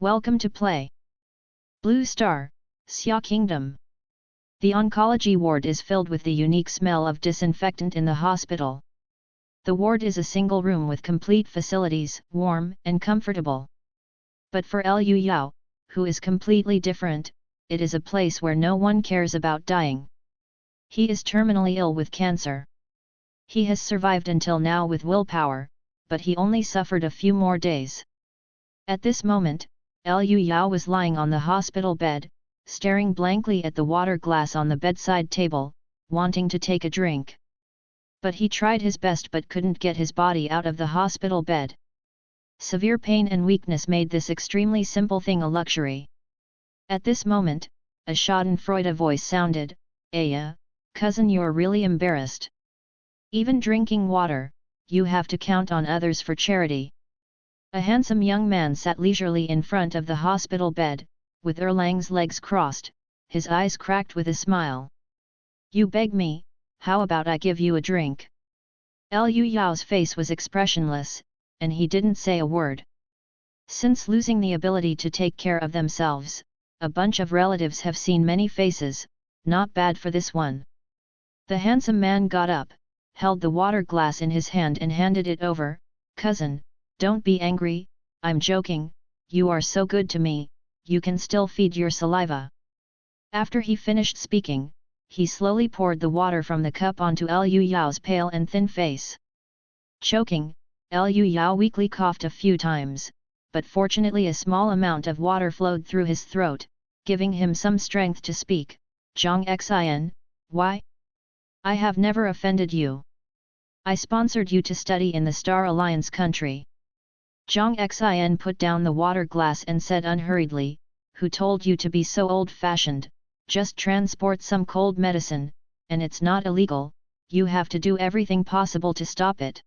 Welcome to play. Blue Star, Xia Kingdom. The oncology ward is filled with the unique smell of disinfectant in the hospital. The ward is a single room with complete facilities, warm and comfortable. But for Liu Yao, who is completely different, it is a place where no one cares about dying. He is terminally ill with cancer. He has survived until now with willpower, but he only suffered a few more days. At this moment, Liu Yao was lying on the hospital bed, staring blankly at the water glass on the bedside table, wanting to take a drink. But he tried his best but couldn't get his body out of the hospital bed. Severe pain and weakness made this extremely simple thing a luxury. At this moment, a schadenfreude voice sounded, "Aya, cousin, you're really embarrassed. Even drinking water, you have to count on others for charity." A handsome young man sat leisurely in front of the hospital bed, with Erlang's legs crossed, his eyes cracked with a smile. "You beg me, how about I give you a drink?" Liu Yao's face was expressionless, and he didn't say a word. Since losing the ability to take care of themselves, a bunch of relatives have seen many faces, not bad for this one. The handsome man got up, held the water glass in his hand and handed it over. "Cousin, don't be angry, I'm joking, you are so good to me, you can still feed your saliva." After he finished speaking, he slowly poured the water from the cup onto Liu Yao's pale and thin face. Choking, Liu Yao weakly coughed a few times, but fortunately a small amount of water flowed through his throat, giving him some strength to speak. "Zhang Xin, why? I have never offended you. I sponsored you to study in the Star Alliance country." Zhang Xin put down the water glass and said unhurriedly, "Who told you to be so old-fashioned? Just transport some cold medicine, and it's not illegal, you have to do everything possible to stop it."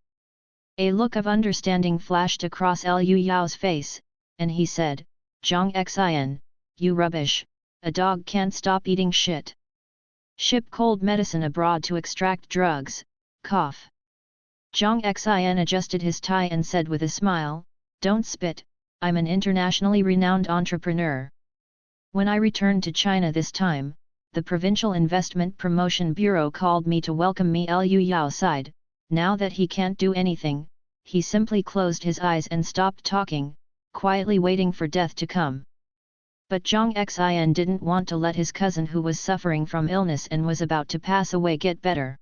A look of understanding flashed across Liu Yao's face, and he said, "Zhang Xin, you rubbish, a dog can't stop eating shit. Ship cold medicine abroad to extract drugs, cough." Zhang Xin adjusted his tie and said with a smile, "Don't spit, I'm an internationally renowned entrepreneur. When I returned to China this time, the Provincial Investment Promotion Bureau called me to welcome me." Liu Yao sighed. Now that he can't do anything, he simply closed his eyes and stopped talking, quietly waiting for death to come. But Zhang Xin didn't want to let his cousin who was suffering from illness and was about to pass away get better.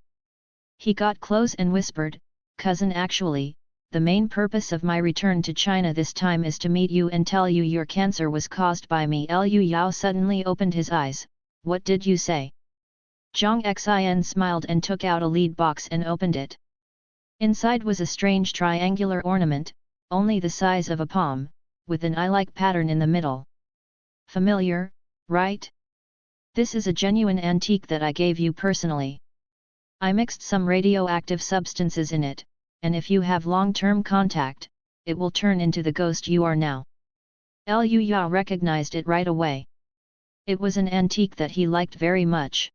He got close and whispered, "Cousin, actually, the main purpose of my return to China this time is to meet you and tell you your cancer was caused by me." Liu Yao suddenly opened his eyes. "What did you say?" Zhang Xin smiled and took out a lead box and opened it. Inside was a strange triangular ornament, only the size of a palm, with an eye-like pattern in the middle. "Familiar, right? This is a genuine antique that I gave you personally. I mixed some radioactive substances in it, and if you have long-term contact, it will turn into the ghost you are now." Liu Yao recognized it right away. It was an antique that he liked very much.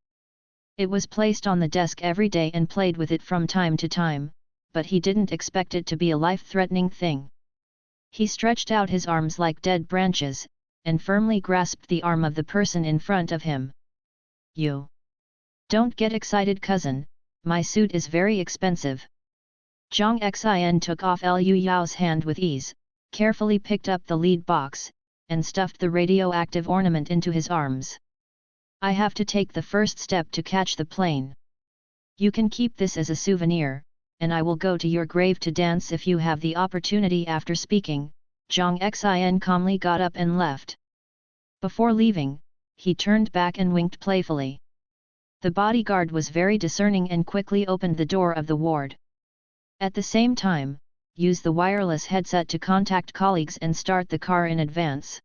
It was placed on the desk every day and played with it from time to time, but he didn't expect it to be a life-threatening thing. He stretched out his arms like dead branches, and firmly grasped the arm of the person in front of him. "You don't get excited, cousin, my suit is very expensive." Zhang Xin took off Liu Yao's hand with ease, carefully picked up the lead box, and stuffed the radioactive ornament into his arms. "I have to take the first step to catch the plane. You can keep this as a souvenir, and I will go to your grave to dance if you have the opportunity." After speaking, Zhang Xin calmly got up and left. Before leaving, he turned back and winked playfully. The bodyguard was very discerning and quickly opened the door of the ward. At the same time, use the wireless headset to contact colleagues and start the car in advance.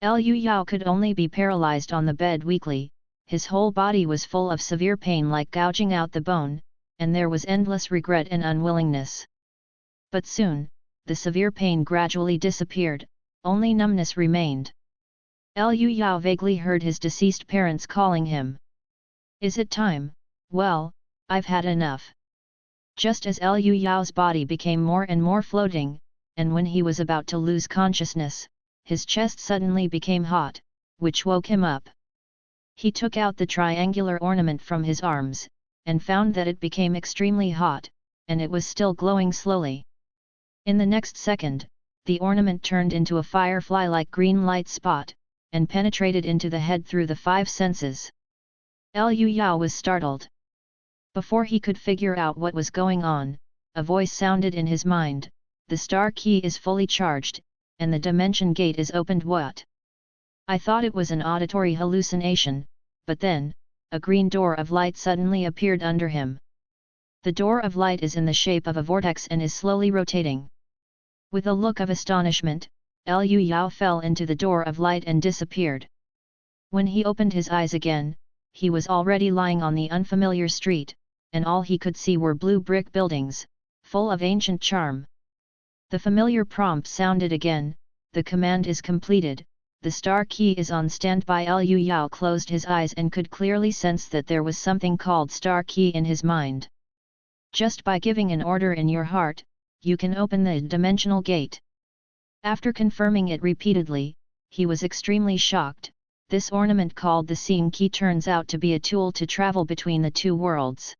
Liu Yao could only be paralyzed on the bed weakly, his whole body was full of severe pain like gouging out the bone, and there was endless regret and unwillingness. But soon, the severe pain gradually disappeared, only numbness remained. Liu Yao vaguely heard his deceased parents calling him. "Is it time? Well, I've had enough." Just as Liu Yao's body became more and more floating, and when he was about to lose consciousness, his chest suddenly became hot, which woke him up. He took out the triangular ornament from his arms, and found that it became extremely hot, and it was still glowing slowly. In the next second, the ornament turned into a firefly-like green light spot, and penetrated into the head through the five senses. Liu Yao was startled. Before he could figure out what was going on, a voice sounded in his mind, "The star key is fully charged, and the dimension gate is opened." What? I thought it was an auditory hallucination, but then, a green door of light suddenly appeared under him. The door of light is in the shape of a vortex and is slowly rotating. With a look of astonishment, Liu Yao fell into the door of light and disappeared. When he opened his eyes again, he was already lying on the unfamiliar street, and all he could see were blue brick buildings, full of ancient charm. The familiar prompt sounded again, "The command is completed, the star key is on standby." Liu Yao closed his eyes and could clearly sense that there was something called star key in his mind. Just by giving an order in your heart, you can open the dimensional gate. After confirming it repeatedly, he was extremely shocked. This ornament called the Seeing Key turns out to be a tool to travel between the two worlds.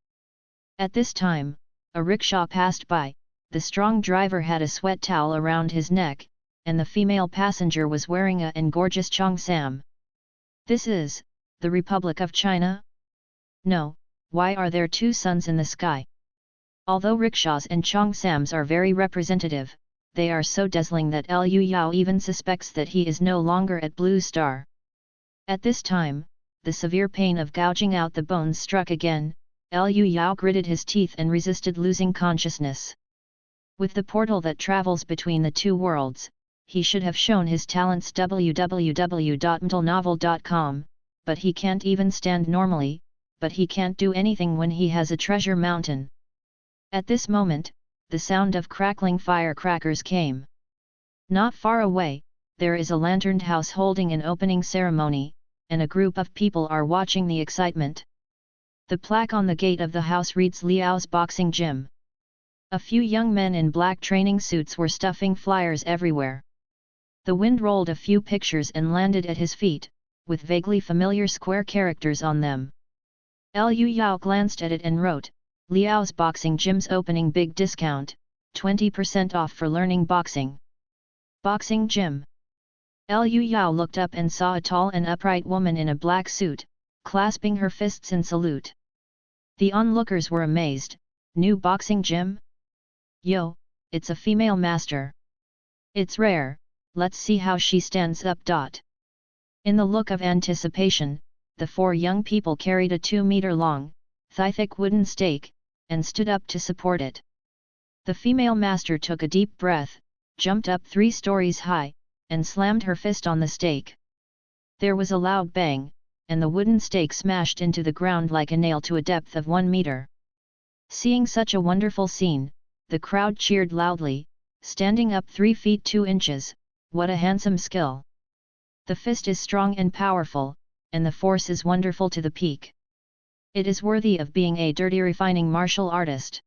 At this time, a rickshaw passed by. The strong driver had a sweat towel around his neck, and the female passenger was wearing an gorgeous cheongsam. This is the Republic of China? No, why are there two suns in the sky? Although rickshaws and cheongsams are very representative, they are so dazzling that Liu Yao even suspects that he is no longer at Blue Star. At this time, the severe pain of gouging out the bones struck again. Liu Yao gritted his teeth and resisted losing consciousness. With the portal that travels between the two worlds, he should have shown his talents. www.mtlnovel.com, but he can't even stand normally, but he can't do anything when he has a treasure mountain. At this moment, the sound of crackling firecrackers came. Not far away, there is a lanterned house holding an opening ceremony, and a group of people are watching the excitement. The plaque on the gate of the house reads Liao's Boxing Gym. A few young men in black training suits were stuffing flyers everywhere. The wind rolled a few pictures and landed at his feet, with vaguely familiar square characters on them. Liu Yao glanced at it and wrote, "Liao's Boxing Gym's opening big discount, 20% off for learning boxing." Boxing Gym. Liu Yao looked up and saw a tall and upright woman in a black suit, clasping her fists in salute. The onlookers were amazed. "New boxing gym? Yo, it's a female master. It's rare, let's see how she stands up." In the look of anticipation, the four young people carried a 2-meter-long, thigh-thick wooden stake, and stood up to support it. The female master took a deep breath, jumped up 3 stories high, and slammed her fist on the stake. There was a loud bang, and the wooden stake smashed into the ground like a nail to a depth of 1 meter. Seeing such a wonderful scene, the crowd cheered loudly, standing up 3 feet 2 inches, "What a handsome skill! The fist is strong and powerful, and the force is wonderful to the peak. It is worthy of being a dirty refining martial artist."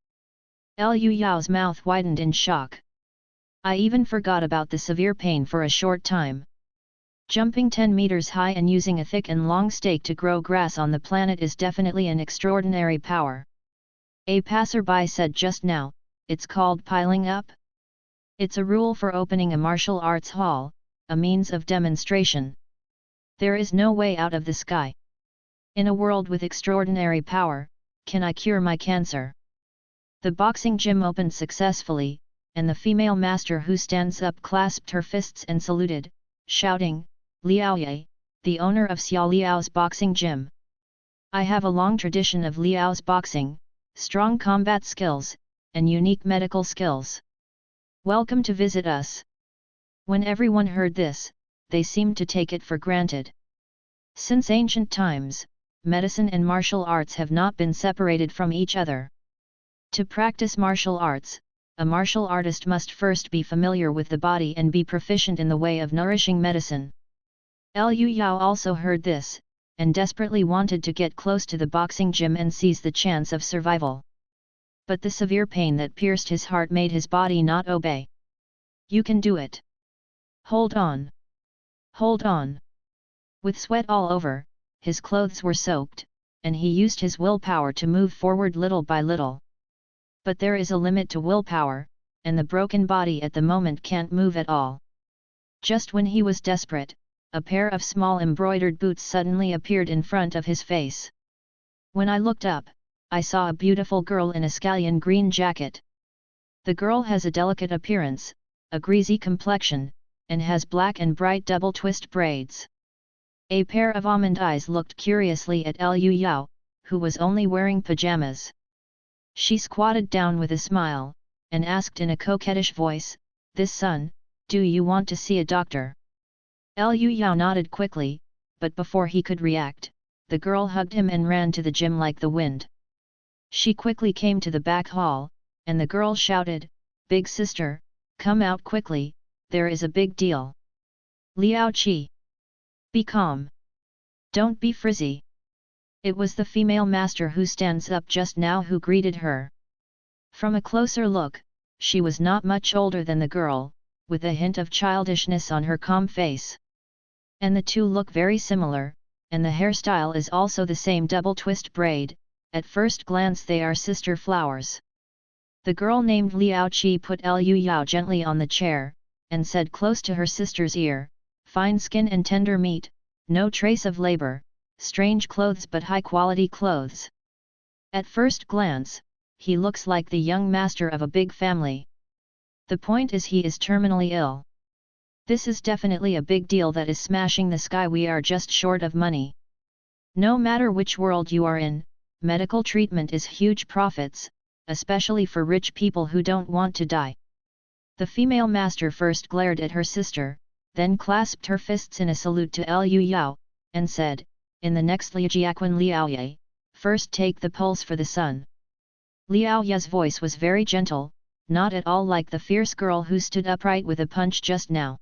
Liu Yao's mouth widened in shock. "I even forgot about the severe pain for a short time. Jumping 10 meters high and using a thick and long stake to grow grass on the planet is definitely an extraordinary power." A passerby said just now, "It's called piling up? It's a rule for opening a martial arts hall, a means of demonstration. There is no way out of the sky. In a world with extraordinary power, can I cure my cancer?" The boxing gym opened successfully, and the female master who stands up clasped her fists and saluted, shouting, "Liao Ye, the owner of Xiao Liao's boxing gym. I have a long tradition of Liao's boxing, strong combat skills, and unique medical skills. Welcome to visit us." When everyone heard this, they seemed to take it for granted. Since ancient times, medicine and martial arts have not been separated from each other. To practice martial arts, a martial artist must first be familiar with the body and be proficient in the way of nourishing medicine. Liu Yao also heard this, and desperately wanted to get close to the boxing gym and seize the chance of survival. But the severe pain that pierced his heart made his body not obey. "You can do it. Hold on." Hold on. With sweat all over, his clothes were soaked, and he used his willpower to move forward little by little. But there is a limit to willpower, and the broken body at the moment can't move at all. Just when he was desperate, a pair of small embroidered boots suddenly appeared in front of his face. When I looked up, I saw a beautiful girl in a scallion green jacket. The girl has a delicate appearance, a greasy complexion, and has black and bright double twist braids. A pair of almond eyes looked curiously at Liu Yao, who was only wearing pajamas. She squatted down with a smile, and asked in a coquettish voice, "This son, do you want to see a doctor?" Liu Yao nodded quickly, but before he could react, the girl hugged him and ran to the gym like the wind. She quickly came to the back hall, and the girl shouted, "Big sister, come out quickly, there is a big deal." Liao Qi. Be calm. Don't be frizzy. It was the female master who stands up just now who greeted her. From a closer look, she was not much older than the girl, with a hint of childishness on her calm face. And the two look very similar, and the hairstyle is also the same double twist braid. At first glance they are sister flowers. The girl named Liao Qi put Liu Yao gently on the chair, and said close to her sister's ear, "Fine skin and tender meat, no trace of labor, strange clothes but high-quality clothes." At first glance, he looks like the young master of a big family. The point is he is terminally ill. This is definitely a big deal that is smashing the sky. We are just short of money. No matter which world you are in, medical treatment is huge profits, especially for rich people who don't want to die. The female master first glared at her sister, then clasped her fists in a salute to Liu Yao, and said, "In the next Liujiaquan Liao Ye, first take the pulse for the son." Liao Ye's voice was very gentle, not at all like the fierce girl who stood upright with a punch just now.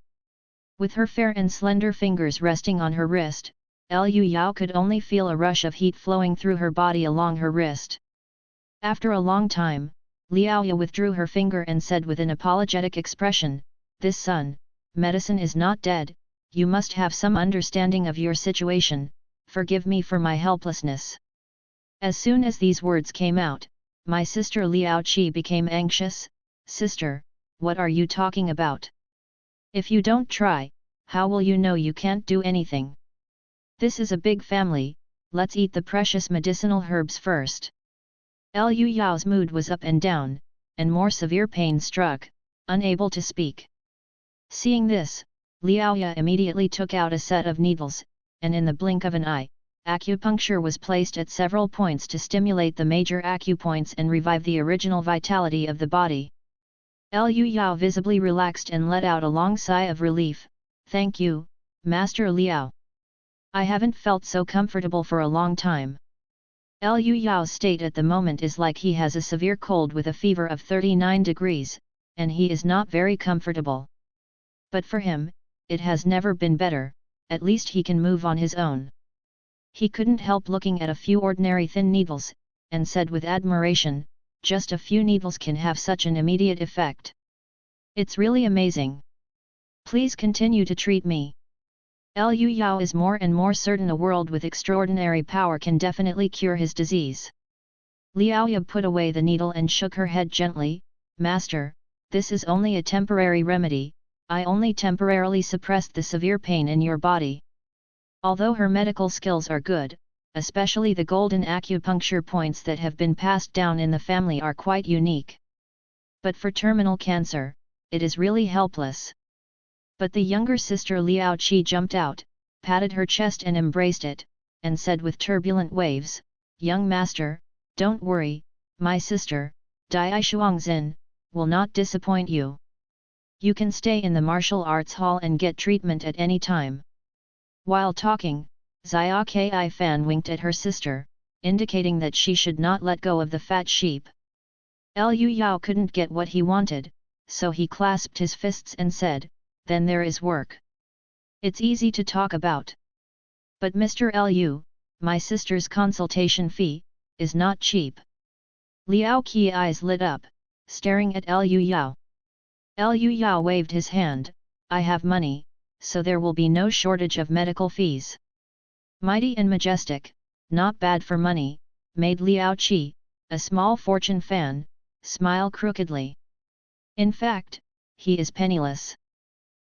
With her fair and slender fingers resting on her wrist, Liu Yao could only feel a rush of heat flowing through her body along her wrist. After a long time, Liao Yao withdrew her finger and said with an apologetic expression, "This son, medicine is not dead, you must have some understanding of your situation, forgive me for my helplessness." As soon as these words came out, my sister Liao Qi became anxious. "Sister, what are you talking about? If you don't try, how will you know you can't do anything? This is a big family, let's eat the precious medicinal herbs first." Liu Yao's mood was up and down, and more severe pain struck, unable to speak. Seeing this, Liao Ya immediately took out a set of needles, and in the blink of an eye, acupuncture was placed at several points to stimulate the major acupoints and revive the original vitality of the body. Liu Yao visibly relaxed and let out a long sigh of relief. "Thank you, Master Liao. I haven't felt so comfortable for a long time." Liu Yao's state at the moment is like he has a severe cold with a fever of 39 degrees, and he is not very comfortable. But for him, it has never been better, at least he can move on his own. He couldn't help looking at a few ordinary thin needles, and said with admiration, "Just a few needles can have such an immediate effect. It's really amazing. Please continue to treat me." Liu Yao is more and more certain a world with extraordinary power can definitely cure his disease. Liao Ya put away the needle and shook her head gently, "Master, this is only a temporary remedy, I only temporarily suppressed the severe pain in your body." Although her medical skills are good, especially the golden acupuncture points that have been passed down in the family are quite unique. But for terminal cancer, it is really helpless. But the younger sister Liao Qi jumped out, patted her chest and embraced it, and said with turbulent waves, "Young master, don't worry, my sister, Dai Shuangzin, will not disappoint you. You can stay in the martial arts hall and get treatment at any time." While talking, Xia Ki Fan winked at her sister, indicating that she should not let go of the fat sheep. Liu Yao couldn't get what he wanted, so he clasped his fists and said, "Then there is work. It's easy to talk about. But Mr. Liu, my sister's consultation fee, is not cheap." Liao Qi's eyes lit up, staring at Liu Yao. Liu Yao waved his hand, "I have money, so there will be no shortage of medical fees. Mighty and majestic, not bad for money, made Liao Qi, a small fortune fan, smile crookedly. In fact, he is penniless.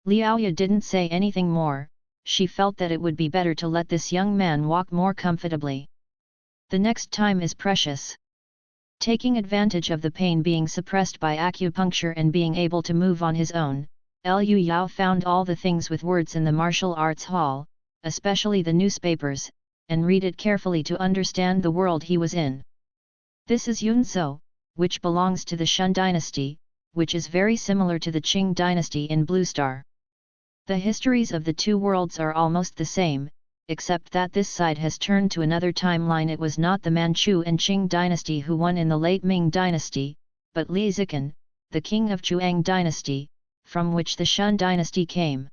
Liaoya didn't say anything more, she felt that it would be better to let this young man walk more comfortably. The next time is precious. Taking advantage of the pain being suppressed by acupuncture and being able to move on his own, Liu Yao found all the things with words in the martial arts hall, especially the newspapers, and read it carefully to understand the world he was in. This is Yunzhou, which belongs to the Shun dynasty, which is very similar to the Qing dynasty in Blue Star. The histories of the two worlds are almost the same, except that this side has turned to another timeline. It was not the Manchu and Qing dynasty who won in the late Ming dynasty, but Li Zikan, the king of Chuang dynasty, from which the Shun dynasty came.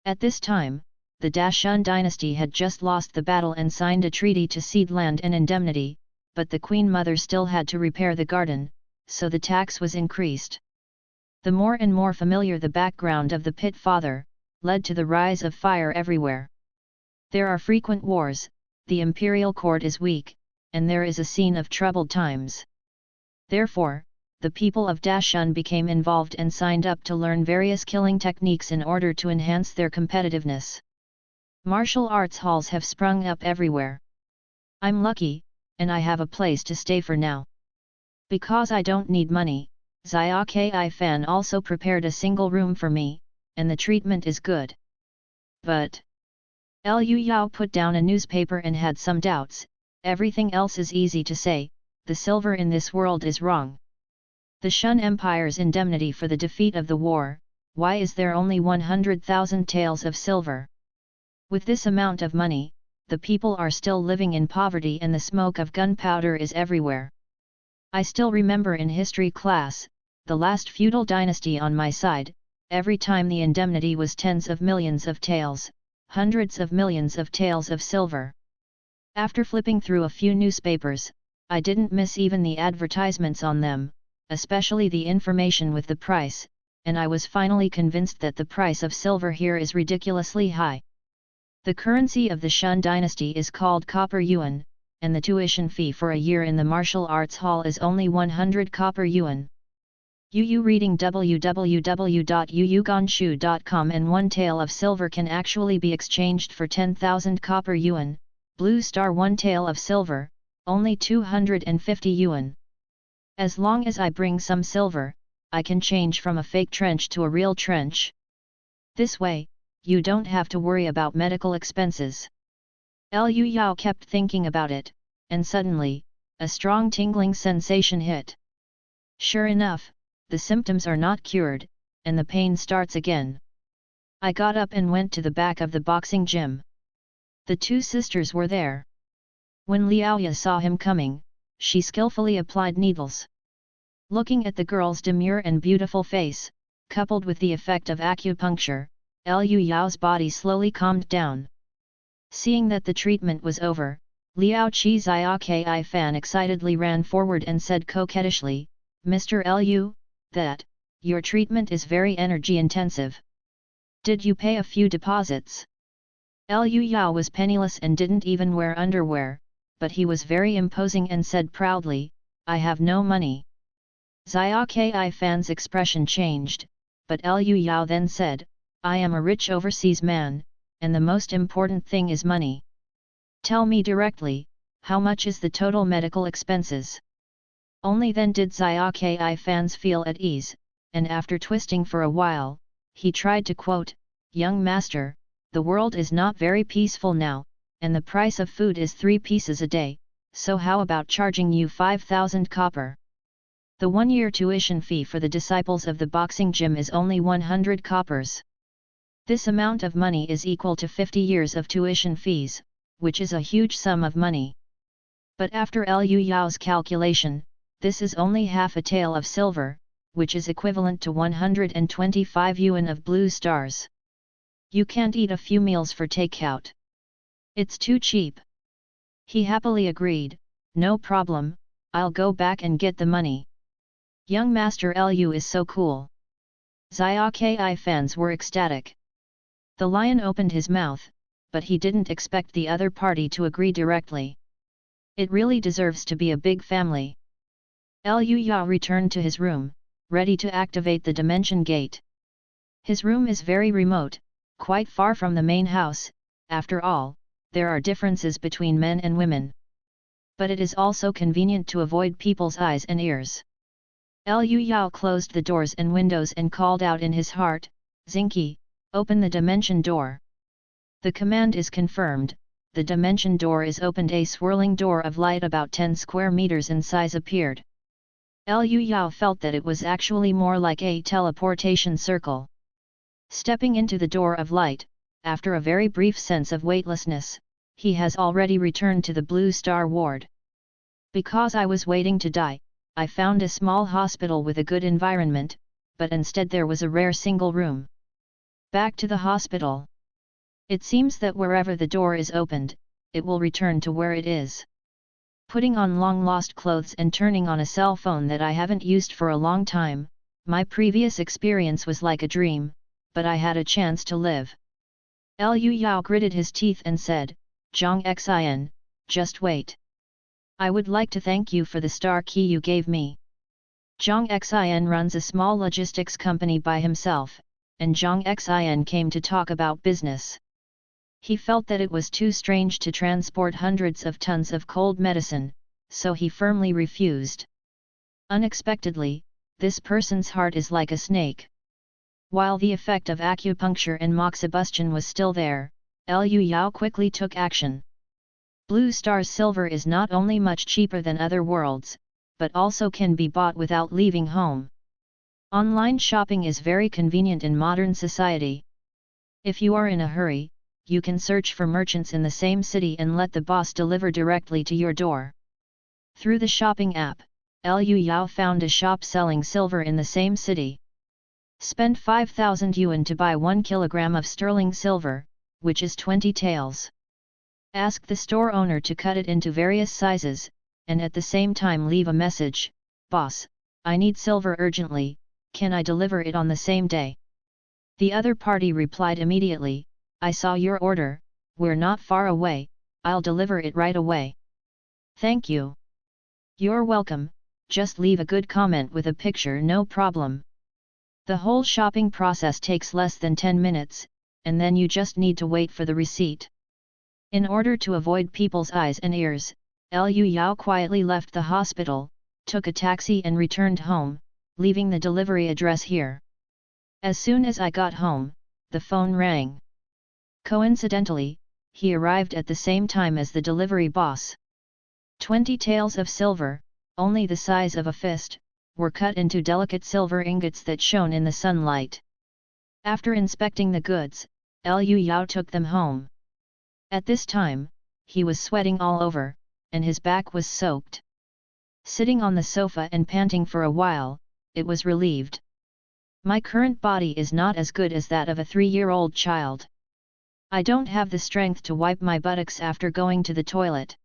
At this time, the Shun dynasty had just lost the battle and signed a treaty to cede land and indemnity, but the Queen Mother still had to repair the garden, so the tax was increased. The more and more familiar the background of the Pit Father, led to the rise of fire everywhere. There are frequent wars, the imperial court is weak, and there is a scene of troubled times. Therefore, the people of Dashun became involved and signed up to learn various killing techniques in order to enhance their competitiveness. Martial arts halls have sprung up everywhere. I'm lucky, and I have a place to stay for now. Because I don't need money, Xia Ki Fan also prepared a single room for me, and the treatment is good. But Liu Yao put down a newspaper and had some doubts. Everything else is easy to say, the silver in this world is wrong. The Shun Empire's indemnity for the defeat of the war, why is there only 100,000 taels of silver? With this amount of money, the people are still living in poverty and the smoke of gunpowder is everywhere. I still remember in history class, the last feudal dynasty on my side, every time the indemnity was tens of millions of taels, hundreds of millions of taels of silver. After flipping through a few newspapers, I didn't miss even the advertisements on them, especially the information with the price, and I was finally convinced that the price of silver here is ridiculously high. The currency of the Shun dynasty is called copper yuan, and the tuition fee for a year in the martial arts hall is only 100 copper yuan. Yu reading www.yuyuganshu.com, and one tael of silver can actually be exchanged for 10,000 copper yuan, Blue Star one tael of silver, only 250 yuan. As long as I bring some silver, I can change from a fake trench to a real trench. This way, you don't have to worry about medical expenses. Liu Yao kept thinking about it, and suddenly, a strong tingling sensation hit. Sure enough, the symptoms are not cured, and the pain starts again. I got up and went to the back of the boxing gym. The two sisters were there. When Liaoya saw him coming, she skillfully applied needles. Looking at the girl's demure and beautiful face, coupled with the effect of acupuncture, Liu Yao's body slowly calmed down. Seeing that the treatment was over, Liao Qi Xia Ki Fan excitedly ran forward and said coquettishly, "Mr. Liu, your treatment is very energy intensive. Did you pay a few deposits?" Liu Yao was penniless and didn't even wear underwear, but he was very imposing and said proudly, "I have no money." Xia Ki Fan's expression changed, but Liu Yao then said, "I am a rich overseas man, and the most important thing is money. Tell me directly, how much is the total medical expenses?" Only then did Xia Ki Fan's feel at ease, and after twisting for a while, he tried to quote, "Young master, the world is not very peaceful now, and the price of food is 3 pieces a day, so how about charging you 5,000 copper? The 1-year tuition fee for the disciples of the boxing gym is only 100 coppers. This amount of money is equal to 50 years of tuition fees, which is a huge sum of money. But after Liu Yao's calculation, this is only half a tael of silver, which is equivalent to 125 yuan of blue stars. You can't eat a few meals for takeout. It's too cheap." He happily agreed, "No problem, I'll go back and get the money. Young Master Liu is so cool." Xia Ki fans were ecstatic. The lion opened his mouth, but he didn't expect the other party to agree directly. It really deserves to be a big family. Liu Yao returned to his room, ready to activate the dimension gate. His room is very remote, quite far from the main house. After all, there are differences between men and women. But it is also convenient to avoid people's eyes and ears. Liu Yao closed the doors and windows and called out in his heart, "Zinky, open the dimension door." The command is confirmed, the dimension door is opened. A swirling door of light about 10 square meters in size appeared. Liu Yao felt that it was actually more like a teleportation circle. Stepping into the door of light, after a very brief sense of weightlessness, he has already returned to the Blue Star ward. Because I was waiting to die, I found a small hospital with a good environment, but instead there was a rare single room. Back to the hospital. It seems that wherever the door is opened, it will return to where it is. Putting on long-lost clothes and turning on a cell phone that I haven't used for a long time, my previous experience was like a dream, but I had a chance to live. Liu Yao gritted his teeth and said, "Zhang Xin, just wait. I would like to thank you for the star key you gave me." Zhang Xin runs a small logistics company by himself, and Zhang Xin came to talk about business. He felt that it was too strange to transport hundreds of tons of cold medicine, so he firmly refused. Unexpectedly, this person's heart is like a snake. While the effect of acupuncture and moxibustion was still there, Liu Yao quickly took action. Blue Star's silver is not only much cheaper than other worlds, but also can be bought without leaving home. Online shopping is very convenient in modern society. If you are in a hurry, you can search for merchants in the same city and let the boss deliver directly to your door. Through the shopping app, Liu Yao found a shop selling silver in the same city. Spend 5,000 yuan to buy 1 kilogram of sterling silver, which is 20 taels. Ask the store owner to cut it into various sizes, and at the same time leave a message, "Boss, I need silver urgently, can I deliver it on the same day?" The other party replied immediately, "I saw your order, we're not far away, I'll deliver it right away." "Thank you." "You're welcome, just leave a good comment with a picture, no problem." The whole shopping process takes less than 10 minutes, and then you just need to wait for the receipt. In order to avoid people's eyes and ears, Liu Yao quietly left the hospital, took a taxi and returned home, leaving the delivery address here. As soon as I got home, the phone rang. Coincidentally, he arrived at the same time as the delivery boss. 20 taels of silver, only the size of a fist, were cut into delicate silver ingots that shone in the sunlight. After inspecting the goods, Liu Yao took them home. At this time, he was sweating all over, and his back was soaked. Sitting on the sofa and panting for a while, it was relieved. My current body is not as good as that of a 3-year-old child. I don't have the strength to wipe my buttocks after going to the toilet.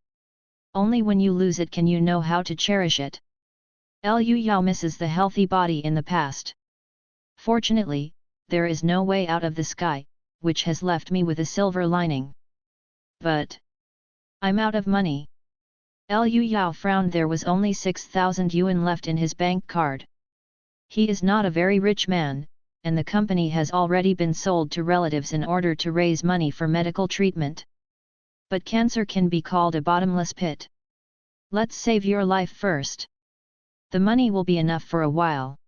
Only when you lose it can you know how to cherish it. Liu Yao misses the healthy body in the past. Fortunately, there is no way out of the sky, which has left me with a silver lining. But I'm out of money. Liu Yao frowned. There was only 6,000 yuan left in his bank card. He is not a very rich man, and the company has already been sold to relatives in order to raise money for medical treatment. But cancer can be called a bottomless pit. Let's save your life first. The money will be enough for a while.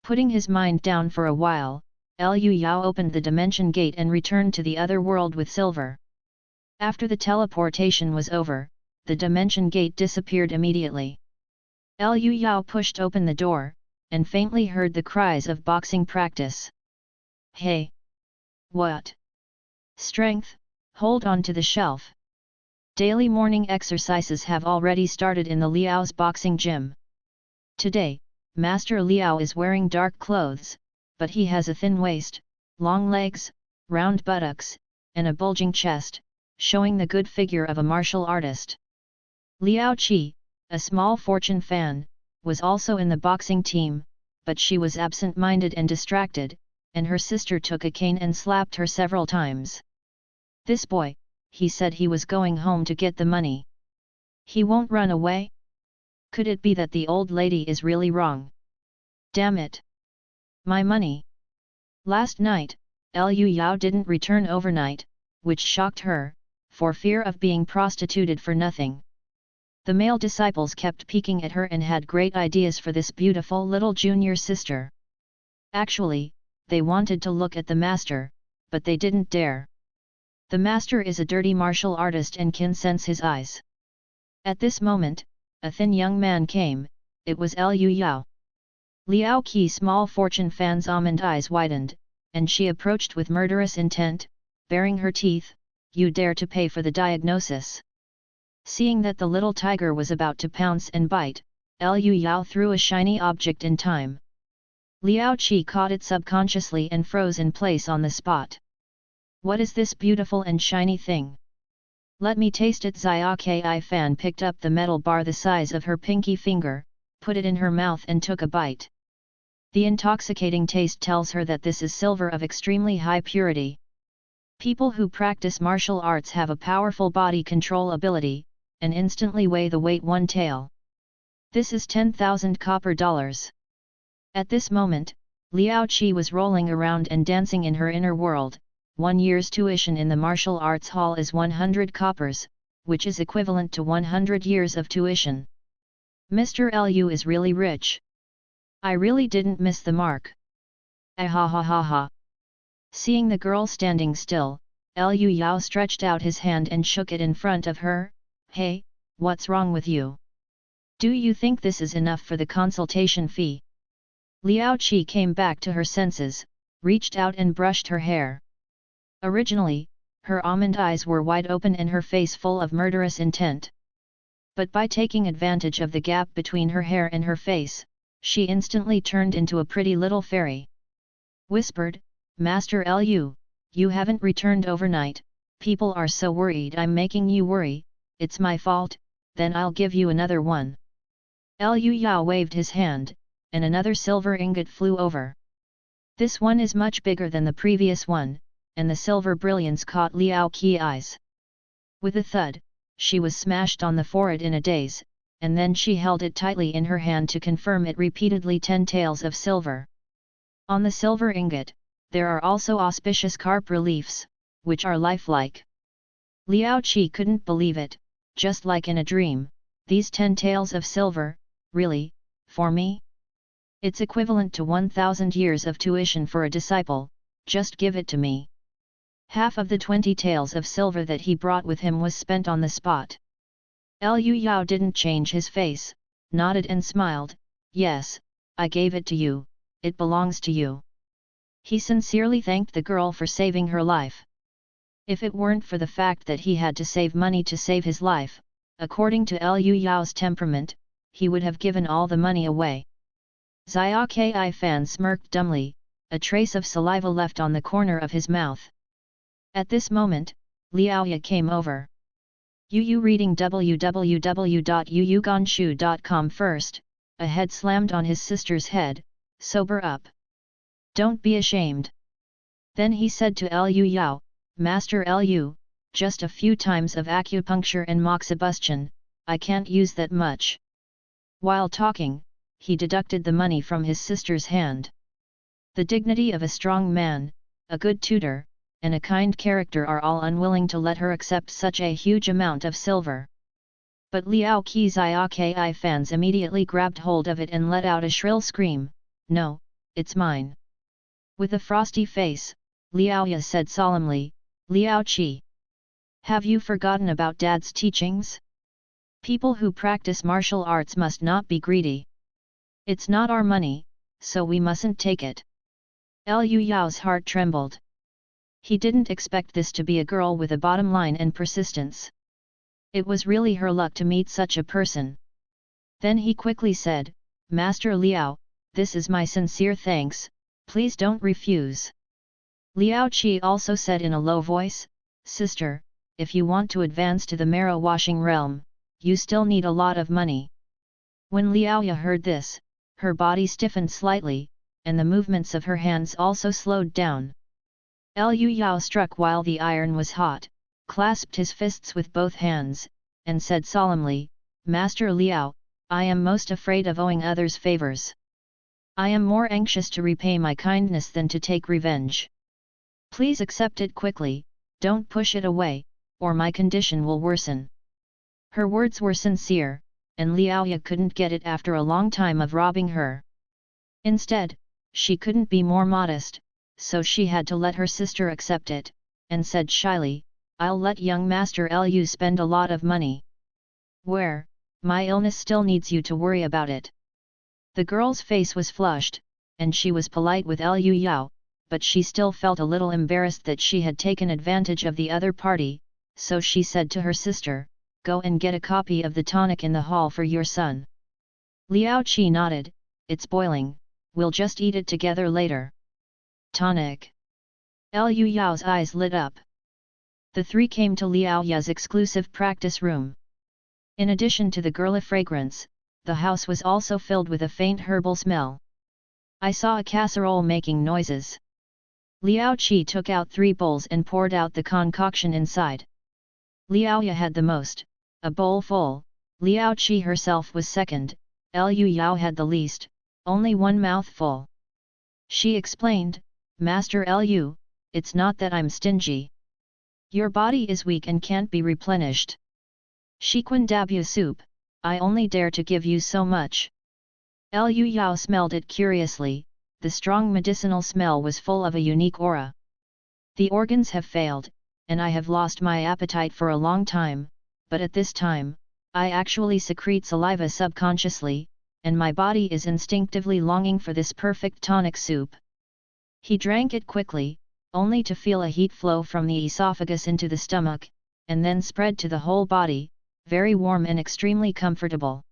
Putting his mind down for a while, Liu Yao opened the dimension gate and returned to the other world with silver. After the teleportation was over, the dimension gate disappeared immediately. Liu Yao pushed open the door, and faintly heard the cries of boxing practice. "Hey! What? Strength, hold on to the shelf." Daily morning exercises have already started in the Liao's boxing gym. Today, Master Liao is wearing dark clothes, but he has a thin waist, long legs, round buttocks, and a bulging chest, showing the good figure of a martial artist. Liao Qi, a small fortune fan, was also in the boxing team, but she was absent-minded and distracted, and her sister took a cane and slapped her several times. "This boy," he said, he was going home to get the money. "He won't run away? Could it be that the old lady is really wrong? Damn it! My money!" Last night, Liu Yao didn't return overnight, which shocked her, for fear of being prostituted for nothing. The male disciples kept peeking at her and had great ideas for this beautiful little junior sister. Actually, they wanted to look at the master, but they didn't dare. The master is a dirty martial artist and can sense his eyes. At this moment, a thin young man came. It was Liu Yao. Liao Qi's small fortune fan's almond eyes widened, and she approached with murderous intent, baring her teeth. "You dare to pay for the diagnosis?" Seeing that the little tiger was about to pounce and bite, Liu Yao threw a shiny object in time. Liao Qi caught it subconsciously and froze in place on the spot. "What is this beautiful and shiny thing? Let me taste it." Xia Ki Fan picked up the metal bar the size of her pinky finger, put it in her mouth and took a bite. The intoxicating taste tells her that this is silver of extremely high purity. People who practice martial arts have a powerful body control ability, and instantly weigh the weight one tael. This is 10,000 copper dollars. At this moment, Liao Qi was rolling around and dancing in her inner world. 1 year's tuition in the martial arts hall is 100 coppers, which is equivalent to 100 years of tuition. Mr. Liu is really rich. I really didn't miss the mark. Ah ha ha ha ha. Seeing the girl standing still, Liu Yao stretched out his hand and shook it in front of her. "Hey, what's wrong with you? Do you think this is enough for the consultation fee?" Liao Qi came back to her senses, reached out and brushed her hair. Originally, her almond eyes were wide open and her face full of murderous intent. But by taking advantage of the gap between her hair and her face, she instantly turned into a pretty little fairy. Whispered, "Master Liu, you haven't returned overnight, people are so worried I'm making you worry. It's my fault, then I'll give you another one." Liu Yao waved his hand, and another silver ingot flew over. This one is much bigger than the previous one, and the silver brilliance caught Liao Qi's eyes. With a thud, she was smashed on the forehead in a daze, and then she held it tightly in her hand to confirm it repeatedly. 10 taels of silver. On the silver ingot, there are also auspicious carp reliefs, which are lifelike. Liao Qi couldn't believe it. Just like in a dream, these 10 taels of silver, really, for me? It's equivalent to 1,000 years of tuition for a disciple, just give it to me. Half of the 20 taels of silver that he brought with him was spent on the spot. Liu Yao didn't change his face, nodded and smiled. "Yes, I gave it to you, it belongs to you." He sincerely thanked the girl for saving her life. If it weren't for the fact that he had to save money to save his life, according to Liu Yao's temperament, he would have given all the money away. Xia Ki Fan smirked dumbly, a trace of saliva left on the corner of his mouth. At this moment, Liao Ya came over. Yu reading www.yuyuganshu.com first, a head slammed on his sister's head. "Sober up. Don't be ashamed." Then he said to Liu Yao, "Master Liu, just a few times of acupuncture and moxibustion, I can't use that much." While talking, he deducted the money from his sister's hand. The dignity of a strong man, a good tutor, and a kind character are all unwilling to let her accept such a huge amount of silver. But Liao Qi's Ki fans immediately grabbed hold of it and let out a shrill scream. "No, it's mine." With a frosty face, Liao Ya said solemnly, "Liao Qi, have you forgotten about Dad's teachings? People who practice martial arts must not be greedy. It's not our money, so we mustn't take it." Liu Yao's heart trembled. He didn't expect this to be a girl with a bottom line and persistence. It was really her luck to meet such a person. Then he quickly said, "Master Liao, this is my sincere thanks, please don't refuse." Liao Qi also said in a low voice, "Sister, if you want to advance to the marrow washing realm, you still need a lot of money." When Liao Ya heard this, her body stiffened slightly, and the movements of her hands also slowed down. Liu Yao struck while the iron was hot, clasped his fists with both hands, and said solemnly, "Master Liao, I am most afraid of owing others favors. I am more anxious to repay my kindness than to take revenge. Please accept it quickly, don't push it away, or my condition will worsen." Her words were sincere, and Liaoya couldn't get it after a long time of robbing her. Instead, she couldn't be more modest, so she had to let her sister accept it, and said shyly, "I'll let young Master Lu spend a lot of money. Where, my illness still needs you to worry about it." The girl's face was flushed, and she was polite with Liu Yao, but she still felt a little embarrassed that she had taken advantage of the other party, so she said to her sister, "Go and get a copy of the tonic in the hall for your son." Liao Qi nodded, "It's boiling, we'll just eat it together later." Tonic. Liu Yao's eyes lit up. The three came to Liao Ya's exclusive practice room. In addition to the girly fragrance, the house was also filled with a faint herbal smell. I saw a casserole making noises. Liao Qi took out 3 bowls and poured out the concoction inside. Liao Ya had the most, a bowl full. Liao Qi herself was second, Liu Yao had the least, only 1 mouthful. She explained, "Master Lu, it's not that I'm stingy. Your body is weak and can't be replenished. Shiquan Dabu soup, I only dare to give you so much." Liu Yao smelled it curiously, the strong medicinal smell was full of a unique aura. "The organs have failed, and I have lost my appetite for a long time, but at this time, I actually secrete saliva subconsciously, and my body is instinctively longing for this perfect tonic soup." He drank it quickly, only to feel a heat flow from the esophagus into the stomach, and then spread to the whole body, very warm and extremely comfortable.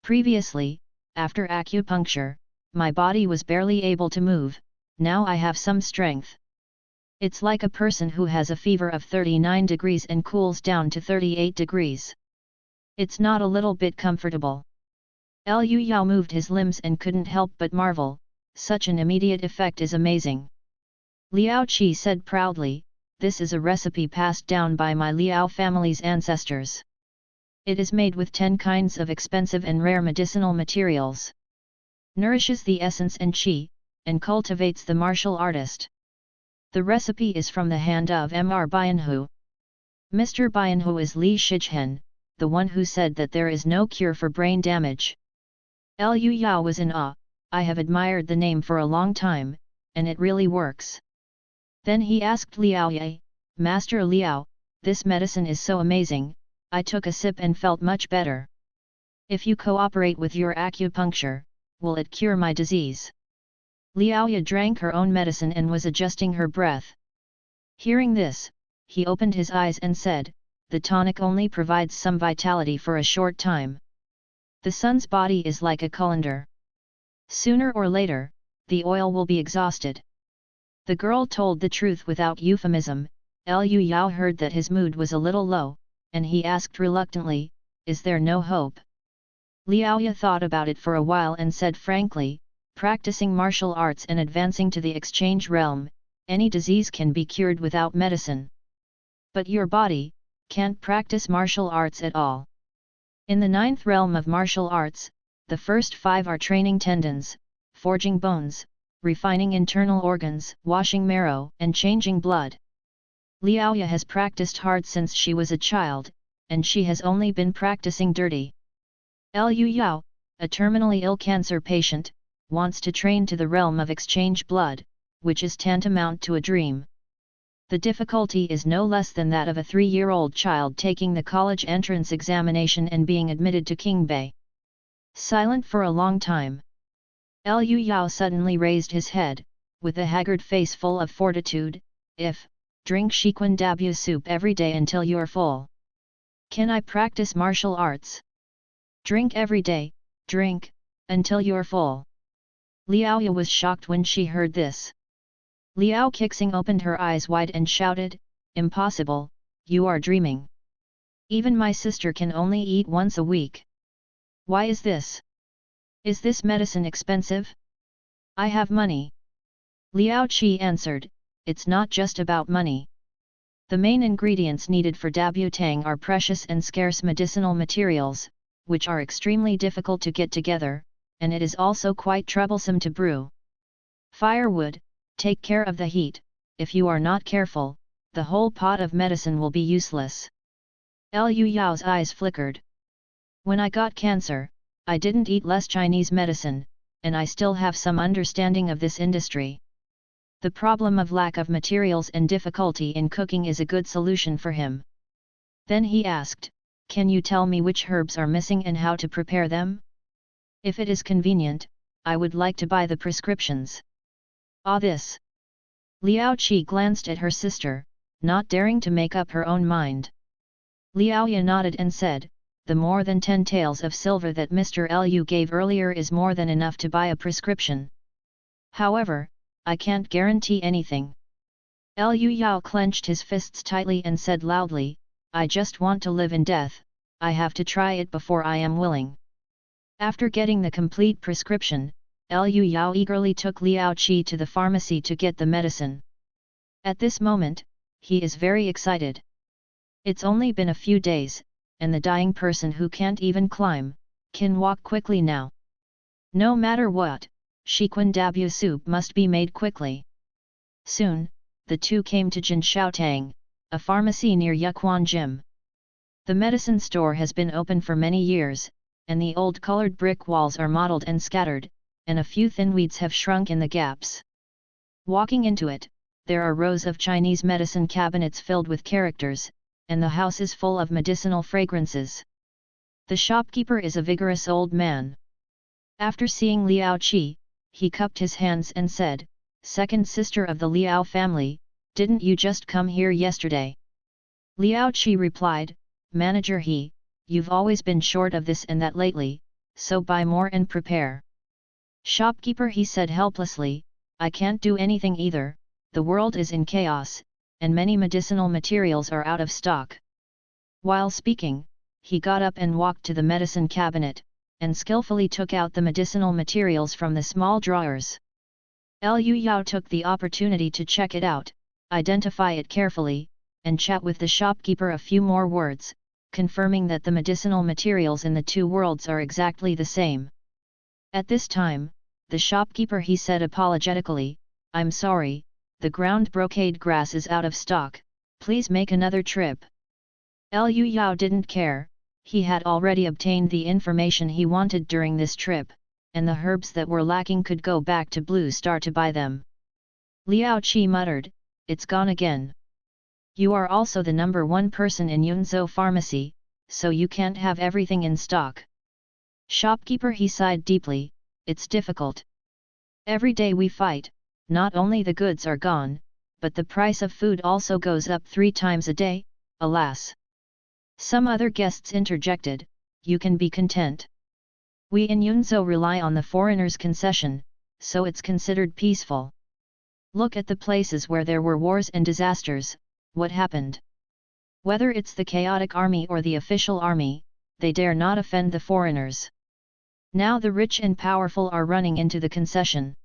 Previously, after acupuncture, my body was barely able to move, now I have some strength. It's like a person who has a fever of 39 degrees and cools down to 38 degrees. It's not a little bit comfortable. Liu Yao moved his limbs and couldn't help but marvel, such an immediate effect is amazing. Liao Qi said proudly, "This is a recipe passed down by my Liao family's ancestors. It is made with 10 kinds of expensive and rare medicinal materials. Nourishes the essence and qi, and cultivates the martial artist. The recipe is from the hand of Mr. Bianhu. Mr. Bianhu is Li Shichen, the one who said that there is no cure for brain damage." Liu Yao was in awe, "I have admired the name for a long time, and it really works." Then he asked Liao Ye, "Master Liao, this medicine is so amazing, I took a sip and felt much better. If you cooperate with your acupuncture, will it cure my disease?" Liao Ye drank her own medicine and was adjusting her breath. Hearing this, he opened his eyes and said, "The tonic only provides some vitality for a short time. The sun's body is like a colander. Sooner or later, the oil will be exhausted." The girl told the truth without euphemism. Liu Yao heard that his mood was a little low, and he asked reluctantly, "Is there no hope?" Liao Ya thought about it for a while and said frankly, "Practicing martial arts and advancing to the exchange realm, any disease can be cured without medicine. But your body can't practice martial arts at all. In the 9th realm of martial arts, the first 5 are training tendons, forging bones, refining internal organs, washing marrow, and changing blood. Liao Ya has practiced hard since she was a child, and she has only been practicing dirty. Liu Yao, a terminally ill cancer patient, wants to train to the realm of exchange blood, which is tantamount to a dream. The difficulty is no less than that of a 3-year-old child taking the college entrance examination and being admitted to Qingbei." Silent for a long time. Liu Yao suddenly raised his head, with a haggard face full of fortitude, "If, drink Shiquan Dabu soup every day until you're full. Can I practice martial arts?" "Drink every day, drink, until you're full." Liao Ya was shocked when she heard this. Liao Kixing opened her eyes wide and shouted, "Impossible, you are dreaming. Even my sister can only eat once a week. Why is this? Is this medicine expensive?" I have money. Liao Qi answered, it's not just about money. The main ingredients needed for dabutang are precious and scarce medicinal materials, which are extremely difficult to get together, and it is also quite troublesome to brew. Firewood, take care of the heat, if you are not careful, the whole pot of medicine will be useless. Liu Yao's eyes flickered. When I got cancer, I didn't eat less Chinese medicine, and I still have some understanding of this industry. The problem of lack of materials and difficulty in cooking is a good solution for him. Then he asked, can you tell me which herbs are missing and how to prepare them? If it is convenient, I would like to buy the prescriptions. This. Liao Qi glanced at her sister, not daring to make up her own mind. Liao Ya nodded and said, the more than 10 taels of silver that Mr. Liu gave earlier is more than enough to buy a prescription. However, I can't guarantee anything. Liu Yao clenched his fists tightly and said loudly, I just want to live in death, I have to try it before I am willing. After getting the complete prescription, Liu Yao eagerly took Liao Qi to the pharmacy to get the medicine. At this moment, he is very excited. It's only been a few days, and the dying person who can't even climb, can walk quickly now. No matter what, Shiquan Dabu soup must be made quickly. Soon, the two came to Jinshaotang, a pharmacy near Yuquan Jim. The medicine store has been open for many years, and the old colored brick walls are mottled and scattered, and a few thin weeds have shrunk in the gaps. Walking into it, there are rows of Chinese medicine cabinets filled with characters, and the house is full of medicinal fragrances. The shopkeeper is a vigorous old man. After seeing Liao Qi, he cupped his hands and said, second sister of the Liao family, didn't you just come here yesterday? Liao Qi replied, Manager he, you've always been short of this and that lately, so buy more and prepare. Shopkeeper he said helplessly, I can't do anything either, the world is in chaos, and many medicinal materials are out of stock. While speaking, he got up and walked to the medicine cabinet, and skillfully took out the medicinal materials from the small drawers. Liu Yao took the opportunity to check it out, identify it carefully, and chat with the shopkeeper a few more words, confirming that the medicinal materials in the two worlds are exactly the same. At this time, the shopkeeper he said apologetically, I'm sorry, the ground brocade grass is out of stock, please make another trip. Liu Yao didn't care, he had already obtained the information he wanted during this trip, and the herbs that were lacking could go back to Blue Star to buy them. Liao Qi muttered, it's gone again. You are also the number one person in Yunzhou Pharmacy, so you can't have everything in stock. Shopkeeper he sighed deeply, it's difficult. Every day we fight, not only the goods are gone, but the price of food also goes up 3 times a day, alas. Some other guests interjected, you can be content. We in Yunzhou rely on the foreigners' concession, so it's considered peaceful. Look at the places where there were wars and disasters, what happened? Whether it's the chaotic army or the official army, they dare not offend the foreigners. Now the rich and powerful are running into the concession.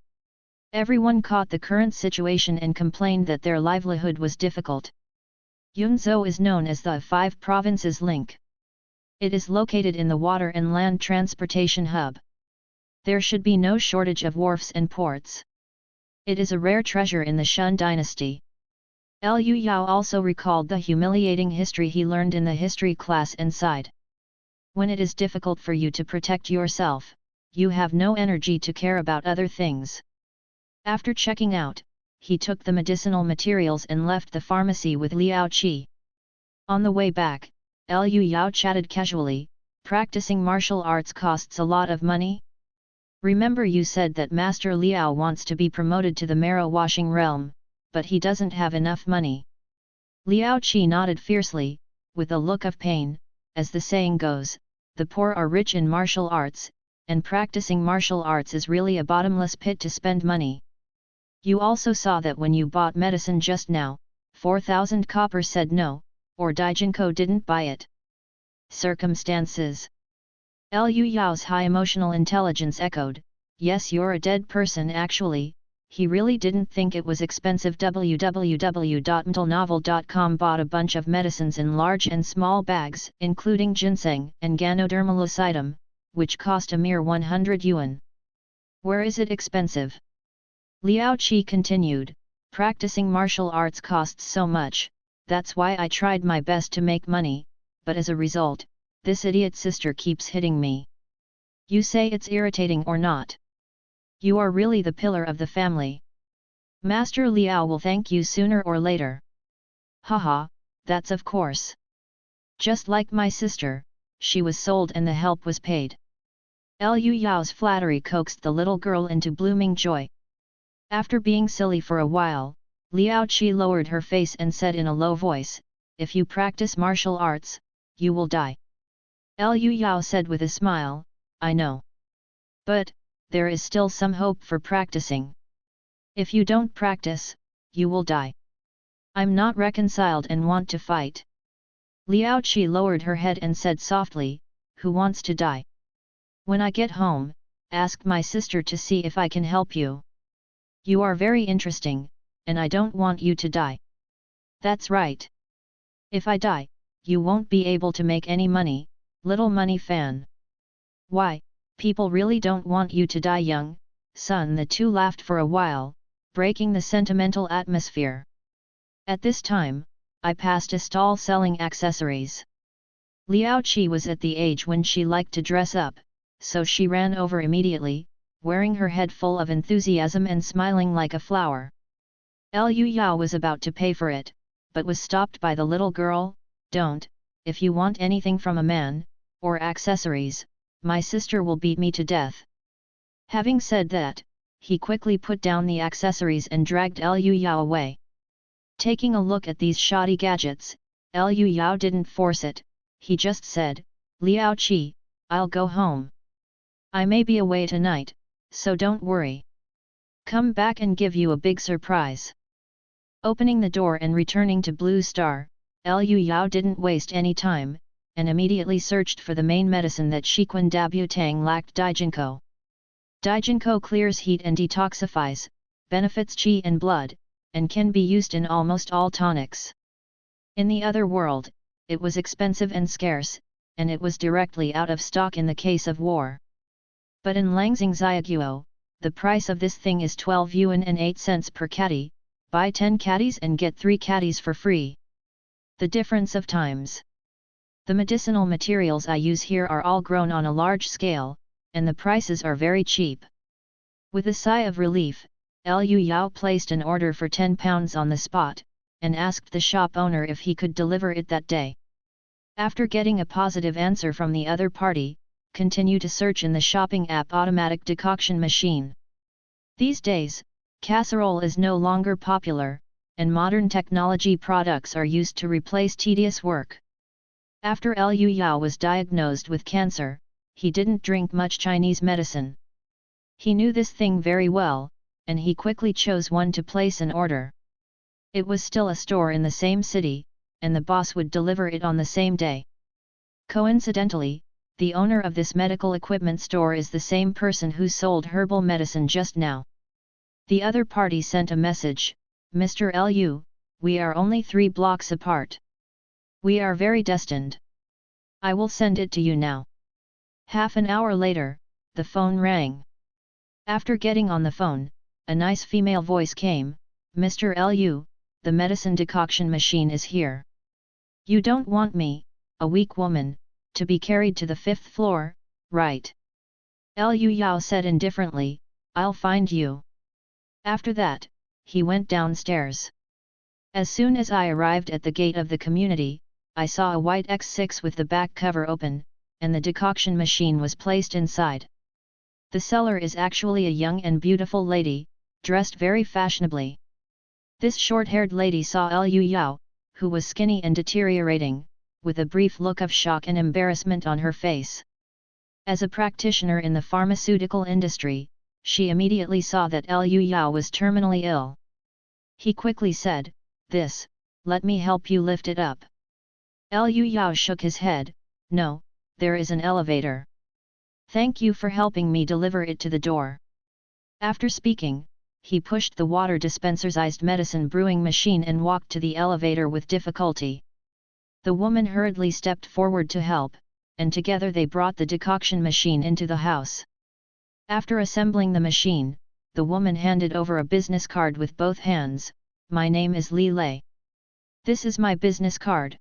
Everyone caught the current situation and complained that their livelihood was difficult. Yunzhou is known as the 5 provinces link. It is located in the water and land transportation hub. There should be no shortage of wharfs and ports. It is a rare treasure in the Shun dynasty. Liu Yao also recalled the humiliating history he learned in the history class and sighed. When it is difficult for you to protect yourself, you have no energy to care about other things. After checking out, he took the medicinal materials and left the pharmacy with Liao Qi. On the way back, Liu Yao chatted casually, practicing martial arts costs a lot of money? Remember you said that Master Liao wants to be promoted to the marrow washing realm, but he doesn't have enough money. Liao Qi nodded fiercely, with a look of pain, as the saying goes, the poor are rich in martial arts, and practicing martial arts is really a bottomless pit to spend money. You also saw that when you bought medicine just now, 4,000 copper said no, or Daijinko didn't buy it. Circumstances. Liu Yao's high emotional intelligence echoed, yes, you're a dead person actually. He really didn't think it was expensive. www.mtlnovel.com bought a bunch of medicines in large and small bags, including ginseng and ganoderma lucidum, which cost a mere 100 yuan. Where is it expensive? Liao Qi continued, practicing martial arts costs so much, that's why I tried my best to make money, but as a result, this idiot sister keeps hitting me. You say it's irritating or not? You are really the pillar of the family. Master Liao will thank you sooner or later. Haha, that's of course. Just like my sister, she was sold and the help was paid. Liu Yao's flattery coaxed the little girl into blooming joy. After being silly for a while, Liao Qi lowered her face and said in a low voice, if you practice martial arts, you will die. Liu Yao said with a smile, I know. But, there is still some hope for practicing. If you don't practice, you will die. I'm not reconciled and want to fight. Liao Qi lowered her head and said softly, who wants to die? When I get home, ask my sister to see if I can help you. You are very interesting, and I don't want you to die. That's right. If I die, you won't be able to make any money, little money fan. Why, people really don't want you to die young, son. The two laughed for a while, breaking the sentimental atmosphere. At this time, I passed a stall selling accessories. Liao Qi was at the age when she liked to dress up, so she ran over immediately, wearing her head full of enthusiasm and smiling like a flower. Liu Yao was about to pay for it, but was stopped by the little girl. Don't, if you want anything from a man, or accessories, my sister will beat me to death. Having said that, he quickly put down the accessories and dragged Liu Yao away. Taking a look at these shoddy gadgets, Liu Yao didn't force it, he just said, Liao Qi, I'll go home. I may be away tonight, so don't worry. Come back and give you a big surprise. Opening the door and returning to Blue Star, Liu Yao didn't waste any time, and immediately searched for the main medicine that Shiquan Dabutang lacked, Daijinko. Daijinko clears heat and detoxifies, benefits qi and blood, and can be used in almost all tonics. In the other world, it was expensive and scarce, and it was directly out of stock in the case of war. But in Langxing Xiaguo, the price of this thing is 12 yuan and 8 cents per caddy, buy 10 caddies and get 3 caddies for free. The difference of times. The medicinal materials I use here are all grown on a large scale, and the prices are very cheap. With a sigh of relief, Liu Yao placed an order for 10 pounds on the spot, and asked the shop owner if he could deliver it that day. After getting a positive answer from the other party, continue to search in the shopping app automatic decoction machine. These days, casserole is no longer popular, and modern technology products are used to replace tedious work. After Liu Yao was diagnosed with cancer, he didn't drink much Chinese medicine. He knew this thing very well, and he quickly chose one to place an order. It was still a store in the same city, and the boss would deliver it on the same day. Coincidentally, the owner of this medical equipment store is the same person who sold herbal medicine just now. The other party sent a message, Mr. Liu, we are only 3 blocks apart. We are very destined. I will send it to you now. Half an hour later, the phone rang. After getting on the phone, a nice female voice came, Mr. Liu, the medicine decoction machine is here. You don't want me, a weak woman, to be carried to the 5th floor, right? Liu Yao said indifferently, I'll find you. After that, he went downstairs. As soon as I arrived at the gate of the community, I saw a white X6 with the back cover open, and the decoction machine was placed inside. The seller is actually a young and beautiful lady, dressed very fashionably. This short-haired lady saw Liu Yao, who was skinny and deteriorating, with a brief look of shock and embarrassment on her face. As a practitioner in the pharmaceutical industry, she immediately saw that Liu Yao was terminally ill. He quickly said, This, let me help you lift it up. Liu Yao shook his head, No, there is an elevator. Thank you for helping me deliver it to the door. After speaking, he pushed the water dispenser-sized medicine brewing machine and walked to the elevator with difficulty. The woman hurriedly stepped forward to help, and together they brought the decoction machine into the house. After assembling the machine, the woman handed over a business card with both hands. "My name is Li Lei. This is my business card.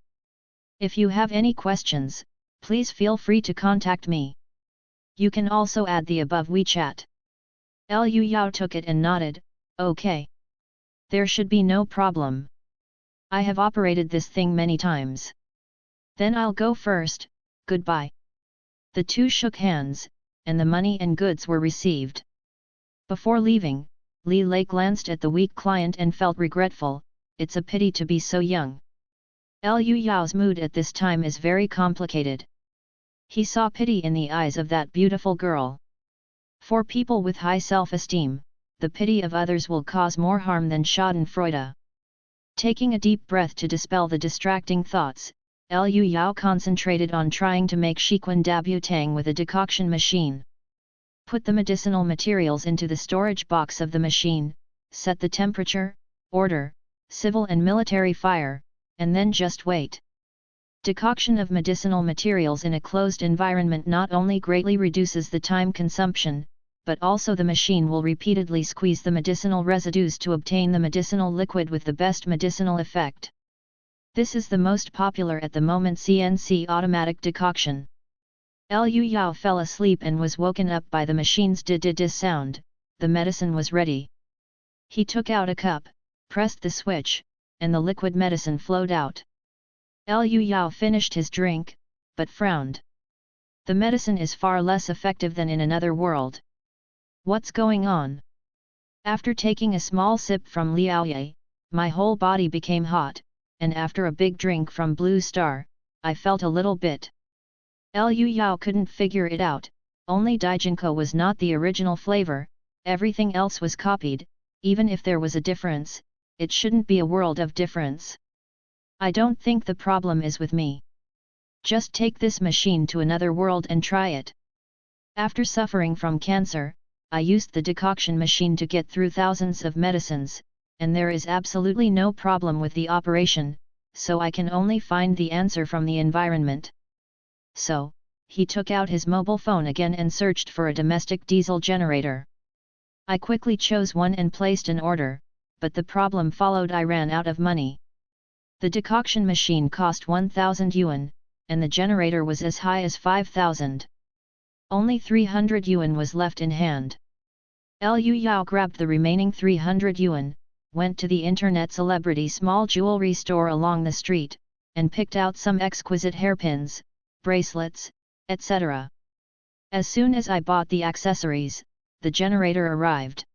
If you have any questions, please feel free to contact me. You can also add the above WeChat." Liu Yao took it and nodded, "Okay. There should be no problem. I have operated this thing many times. Then I'll go first, goodbye." The two shook hands, and the money and goods were received. Before leaving, Li Lei glanced at the weak client and felt regretful. It's a pity to be so young. Liu Yao's mood at this time is very complicated. He saw pity in the eyes of that beautiful girl. For people with high self-esteem, the pity of others will cause more harm than schadenfreude. Taking a deep breath to dispel the distracting thoughts, Liu Yao concentrated on trying to make Shiquan Dabutang with a decoction machine. Put the medicinal materials into the storage box of the machine, set the temperature, order, civil and military fire, and then just wait. Decoction of medicinal materials in a closed environment not only greatly reduces the time consumption, but also the machine will repeatedly squeeze the medicinal residues to obtain the medicinal liquid with the best medicinal effect. This is the most popular at the moment CNC automatic decoction. Liu Yao fell asleep and was woken up by the machine's di-di-di sound. The medicine was ready. He took out a cup, pressed the switch, and the liquid medicine flowed out. Liu Yao finished his drink, but frowned. The medicine is far less effective than in another world. What's going on? After taking a small sip from Liaoye, my whole body became hot, and after a big drink from Blue Star, I felt a little bit. Liu Yao couldn't figure it out. Only Daijinko was not the original flavor, everything else was copied. Even if there was a difference, it shouldn't be a world of difference. I don't think the problem is with me. Just take this machine to another world and try it. After suffering from cancer, I used the decoction machine to get through thousands of medicines, and there is absolutely no problem with the operation, so I can only find the answer from the environment. So, he took out his mobile phone again and searched for a domestic diesel generator. I quickly chose one and placed an order, but the problem followed. I ran out of money. The decoction machine cost 1,000 yuan, and the generator was as high as 5,000. Only 300 yuan was left in hand. Liu Yao grabbed the remaining 300 yuan, went to the internet celebrity small jewelry store along the street, and picked out some exquisite hairpins, bracelets, etc. As soon as I bought the accessories, the generator arrived.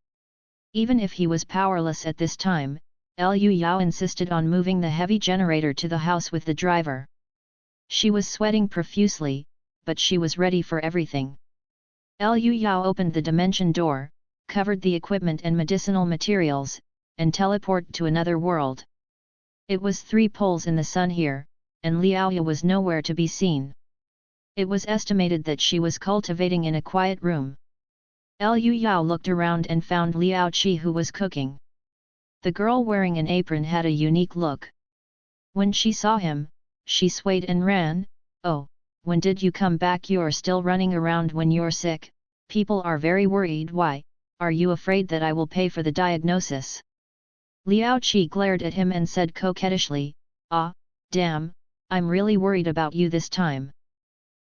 Even if he was powerless at this time, Liu Yao insisted on moving the heavy generator to the house with the driver. She was sweating profusely, but she was ready for everything. Liu Yao opened the dimension door, covered the equipment and medicinal materials, and teleported to another world. It was 3 poles in the sun here, and Liaoya was nowhere to be seen. It was estimated that she was cultivating in a quiet room. Liu Yao looked around and found Liao Qi, who was cooking. The girl wearing an apron had a unique look. When she saw him, she swayed and ran. "Oh, when did you come back? You're still running around when you're sick. People are very worried. Why, are you afraid that I will pay for the diagnosis?" Liao Qi glared at him and said coquettishly, "Ah, damn, I'm really worried about you this time."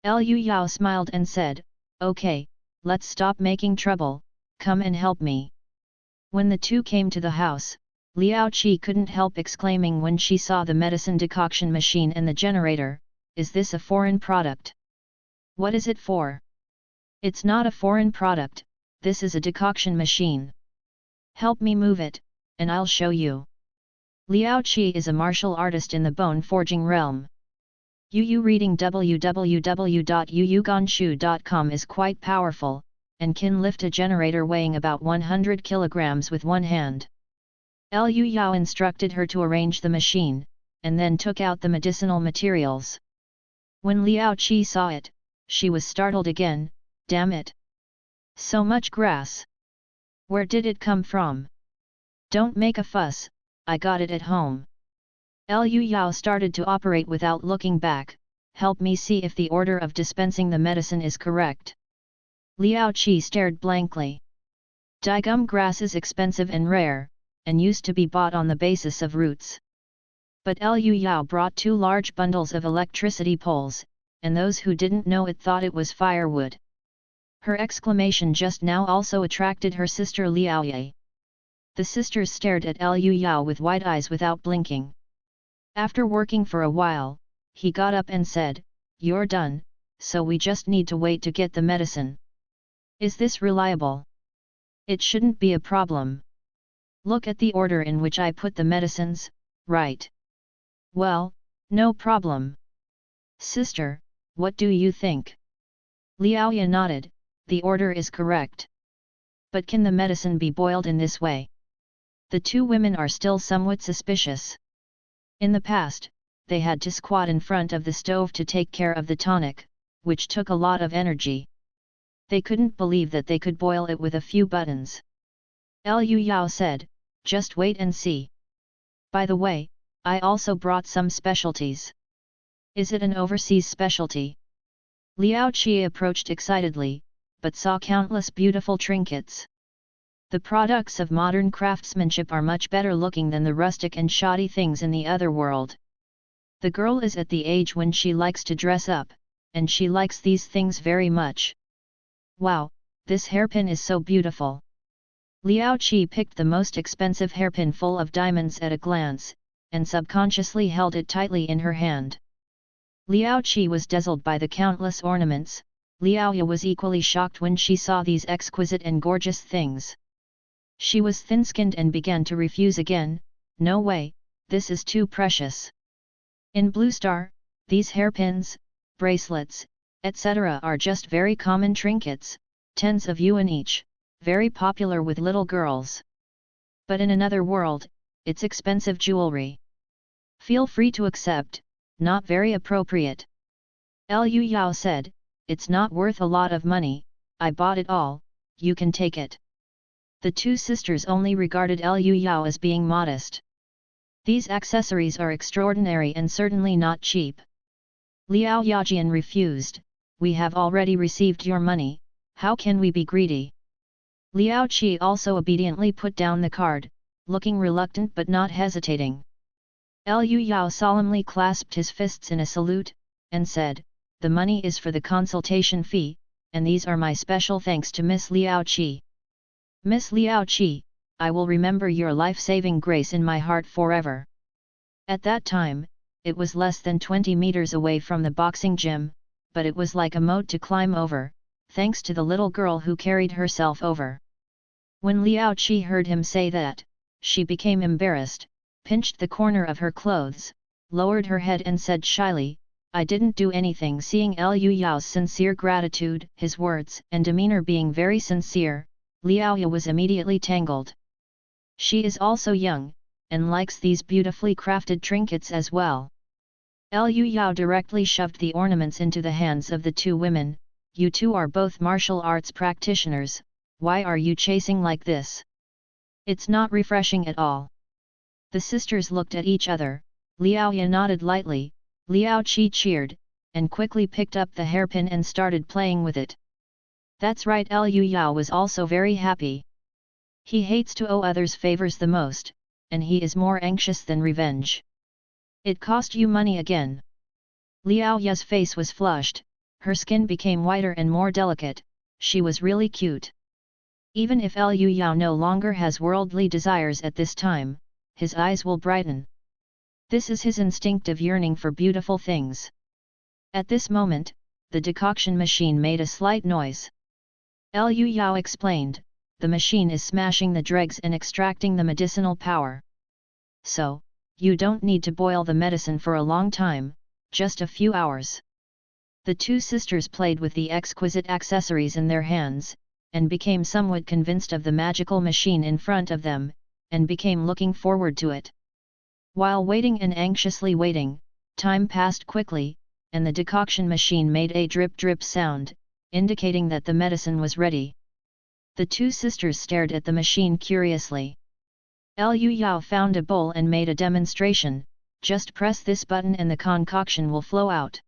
Liu Yao smiled and said, "Okay, let's stop making trouble, come and help me." When the two came to the house, Liao Qi couldn't help exclaiming when she saw the medicine decoction machine and the generator, "Is this a foreign product? What is it for?" "It's not a foreign product, this is a decoction machine. Help me move it, and I'll show you." Liao Qi is a martial artist in the bone forging realm. Yu reading www.yuyuganshu.com is quite powerful, and can lift a generator weighing about 100 kilograms with one hand. Liu Yao instructed her to arrange the machine, and then took out the medicinal materials. When Liao Qi saw it, she was startled again. "Damn it! So much grass! Where did it come from? Don't make a fuss, I got it at home. Liu Yao started to operate without looking back. Help me see if the order of dispensing the medicine is correct. Liao Qi stared blankly. Digum grass is expensive and rare, and used to be bought on the basis of roots. But Liu Yao brought 2 large bundles of electricity poles, and those who didn't know it thought it was firewood. Her exclamation just now also attracted her sister Liao Ye. The sisters stared at Liu Yao with wide eyes without blinking. After working for a while, he got up and said, "You're done, so we just need to wait to get the medicine. Is this reliable? It shouldn't be a problem. Look at the order in which I put the medicines, right? Well, no problem. Sister, what do you think?" Liao Ye nodded, "The order is correct. But can the medicine be boiled in this way?" The 2 women are still somewhat suspicious. In the past, they had to squat in front of the stove to take care of the tonic, which took a lot of energy. They couldn't believe that they could boil it with a few buttons. Liu Yao said, "Just wait and see. By the way, I also brought some specialties." "Is it an overseas specialty?" Liao Qi approached excitedly, but saw countless beautiful trinkets. The products of modern craftsmanship are much better looking than the rustic and shoddy things in the other world. The girl is at the age when she likes to dress up, and she likes these things very much. Wow, this hairpin is so beautiful. Liao Qi picked the most expensive hairpin full of diamonds at a glance, and subconsciously held it tightly in her hand. Liao Qi was dazzled by the countless ornaments. Liao Ye was equally shocked when she saw these exquisite and gorgeous things. She was thin-skinned and began to refuse again. "No way, this is too precious. In Blue Star, these hairpins, bracelets, etc. are just very common trinkets, tens of yuan each, very popular with little girls. But in another world, it's expensive jewelry. Feel free to accept, not very appropriate." Liu Yao said, "It's not worth a lot of money, I bought it all, you can take it." The 2 sisters only regarded Liu Yao as being modest. "These accessories are extraordinary and certainly not cheap." Liao Yajian refused, "We have already received your money, how can we be greedy?" Liao Qi also obediently put down the card, looking reluctant but not hesitating. Liu Yao solemnly clasped his fists in a salute, and said, "The money is for the consultation fee, and these are my special thanks to Miss Liao Qi. Miss Liao Qi, I will remember your life-saving grace in my heart forever." At that time, it was less than 20 meters away from the boxing gym, but it was like a moat to climb over, thanks to the little girl who carried herself over. When Liao Qi heard him say that, she became embarrassed, pinched the corner of her clothes, lowered her head and said shyly, "I didn't do anything." Seeing Liu Yao's sincere gratitude, his words and demeanor being very sincere, Liao Ye was immediately tangled. She is also young, and likes these beautifully crafted trinkets as well. Liu Yao directly shoved the ornaments into the hands of the 2 women. "You 2 are both martial arts practitioners, why are you chasing like this? It's not refreshing at all." The sisters looked at each other. Liao Ye nodded lightly, Liao Qi cheered, and quickly picked up the hairpin and started playing with it. That's right, Liu Yao was also very happy. He hates to owe others favors the most, and he is more anxious than revenge. "It cost you money again." Liao Ye's face was flushed, her skin became whiter and more delicate, she was really cute. Even if Liu Yao no longer has worldly desires at this time, his eyes will brighten. This is his instinctive yearning for beautiful things. At this moment, the decoction machine made a slight noise. Liu Yao explained, "The machine is smashing the dregs and extracting the medicinal power. So, you don't need to boil the medicine for a long time, just a few hours." The 2 sisters played with the exquisite accessories in their hands, and became somewhat convinced of the magical machine in front of them, and became looking forward to it. While waiting and anxiously waiting, time passed quickly, and the decoction machine made a drip-drip sound, indicating that the medicine was ready. The two sisters stared at the machine curiously. Liu Yao found a bowl and made a demonstration. Just press this button and the concoction will flow out.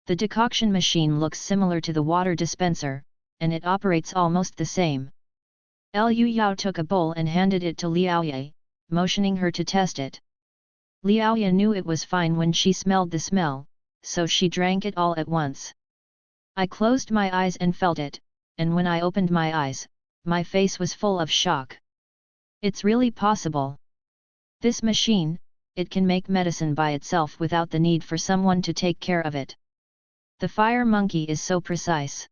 The decoction machine looks similar to the water dispenser, and it operates almost the same. Liu Yao took a bowl and handed it to Liaoye, motioning her to test it. Liaoye knew it was fine when she smelled the smell, so she drank it all at once. I closed my eyes and felt it, and when I opened my eyes, my face was full of shock. It's really possible. This machine, it can make medicine by itself without the need for someone to take care of it. The fire monkey is so precise.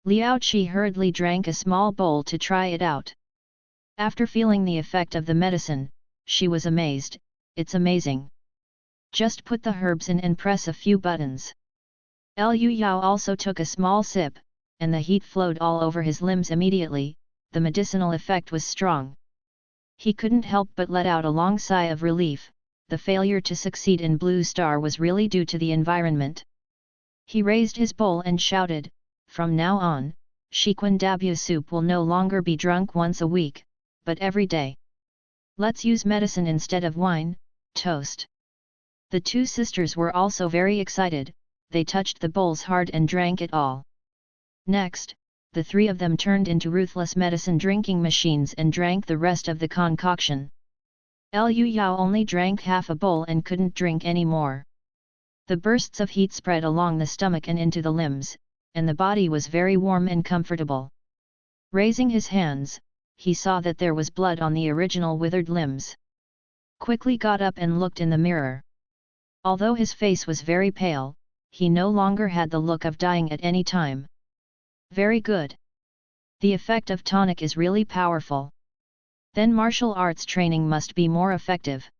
Liao Qi hurriedly drank a small bowl to try it out. After feeling the effect of the medicine, she was amazed. It's amazing. Just put the herbs in and press a few buttons. Liu Yao also took a small sip, and the heat flowed all over his limbs immediately. The medicinal effect was strong. He couldn't help but let out a long sigh of relief. The failure to succeed in Blue Star was really due to the environment. He raised his bowl and shouted, "From now on, Shiquan Dabu soup will no longer be drunk once a week, but every day. Let's use medicine instead of wine." Toast. The two sisters were also very excited. They touched the bowls hard and drank it all. Next, the three of them turned into ruthless medicine drinking machines and drank the rest of the concoction. Liu Yao only drank half a bowl and couldn't drink any more. The bursts of heat spread along the stomach and into the limbs, and the body was very warm and comfortable. Raising his hands, he saw that there was blood on the original withered limbs. Quickly got up and looked in the mirror. Although his face was very pale, he no longer had the look of dying at any time. Very good. The effect of tonic is really powerful. Then martial arts training must be more effective.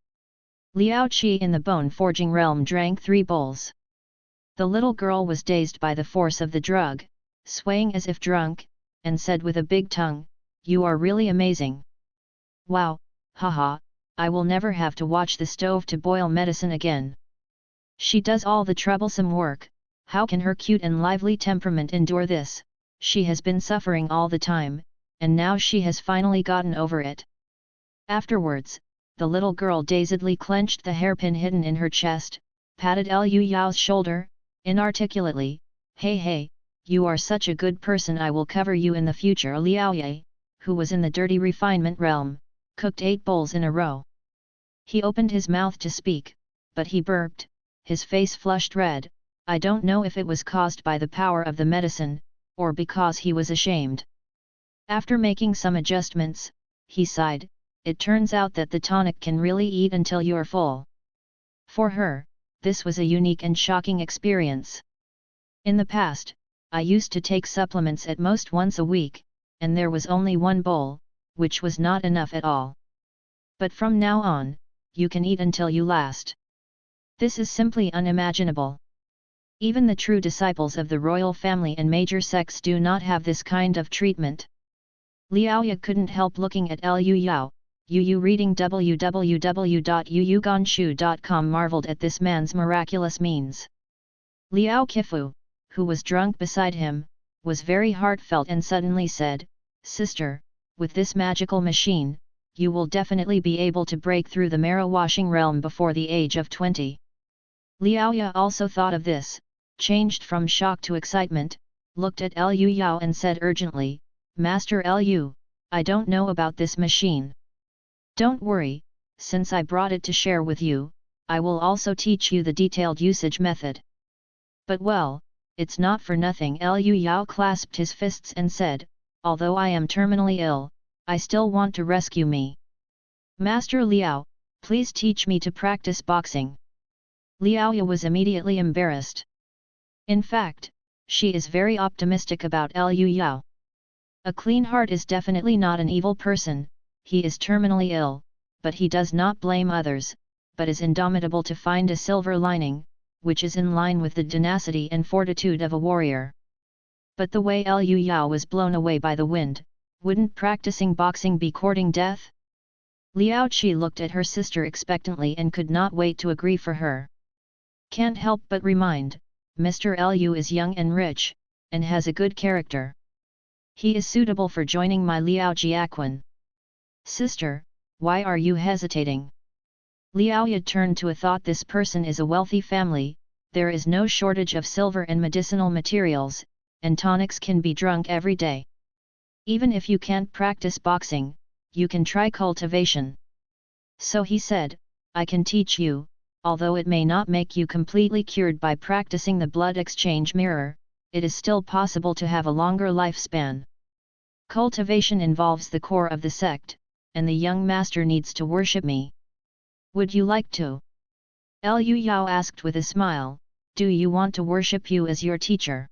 Liao Qi in the bone forging realm drank 3 bowls. The little girl was dazed by the force of the drug, swaying as if drunk, and said with a big tongue, "You are really amazing. Wow, haha, I will never have to watch the stove to boil medicine again. She does all the troublesome work, how can her cute and lively temperament endure this? She has been suffering all the time, and now she has finally gotten over it." Afterwards, the little girl dazedly clenched the hairpin hidden in her chest, patted Liu Yao's shoulder, inarticulately, Hey, you are such a good person, I will cover you in the future." Liaoye, who was in the dirty refinement realm, cooked 8 bowls in a row. He opened his mouth to speak, but he burped, his face flushed red. I don't know if it was caused by the power of the medicine, or because he was ashamed. After making some adjustments, he sighed, it turns out that the tonic can really eat until you're full. For her, this was a unique and shocking experience. In the past, I used to take supplements at most once a week, and there was only 1 bowl, which was not enough at all. But from now on, you can eat until you last. This is simply unimaginable. Even the true disciples of the royal family and major sects do not have this kind of treatment. Liaoye couldn't help looking at Liu Yao. Yu reading www.yuyuganshu.com marveled at this man's miraculous means. Liao Qifu, who was drunk beside him, was very heartfelt and suddenly said, "Sister, with this magical machine, you will definitely be able to break through the marrow washing realm before the age of 20. Liaoye also thought of this, changed from shock to excitement, looked at Liu Yao and said urgently, "Master Liu, I don't know about this machine. Don't worry, since I brought it to share with you, I will also teach you the detailed usage method." But well, it's not for nothing. Liu Yao clasped his fists and said, "Although I am terminally ill, I still want to rescue me. Master Liao, please teach me to practice boxing." Liaoye was immediately embarrassed. In fact, she is very optimistic about Liu Yao. A clean heart is definitely not an evil person. He is terminally ill, but he does not blame others, but is indomitable to find a silver lining, which is in line with the tenacity and fortitude of a warrior. But the way Liu Yao was blown away by the wind, wouldn't practicing boxing be courting death? Liao Qi looked at her sister expectantly and could not wait to agree for her. Can't help but remind, Mr. Liu is young and rich, and has a good character. He is suitable for joining my Liao Jiaquan. Sister, why are you hesitating? Liao turned to a thought. This person is a wealthy family, there is no shortage of silver and medicinal materials, and tonics can be drunk every day. Even if you can't practice boxing, you can try cultivation. So he said, I can teach you, although it may not make you completely cured by practicing the blood exchange mirror, it is still possible to have a longer lifespan. Cultivation involves the core of the sect, and the young master needs to worship me. Would you like to? Liu Yao asked with a smile, do you want to worship you as your teacher?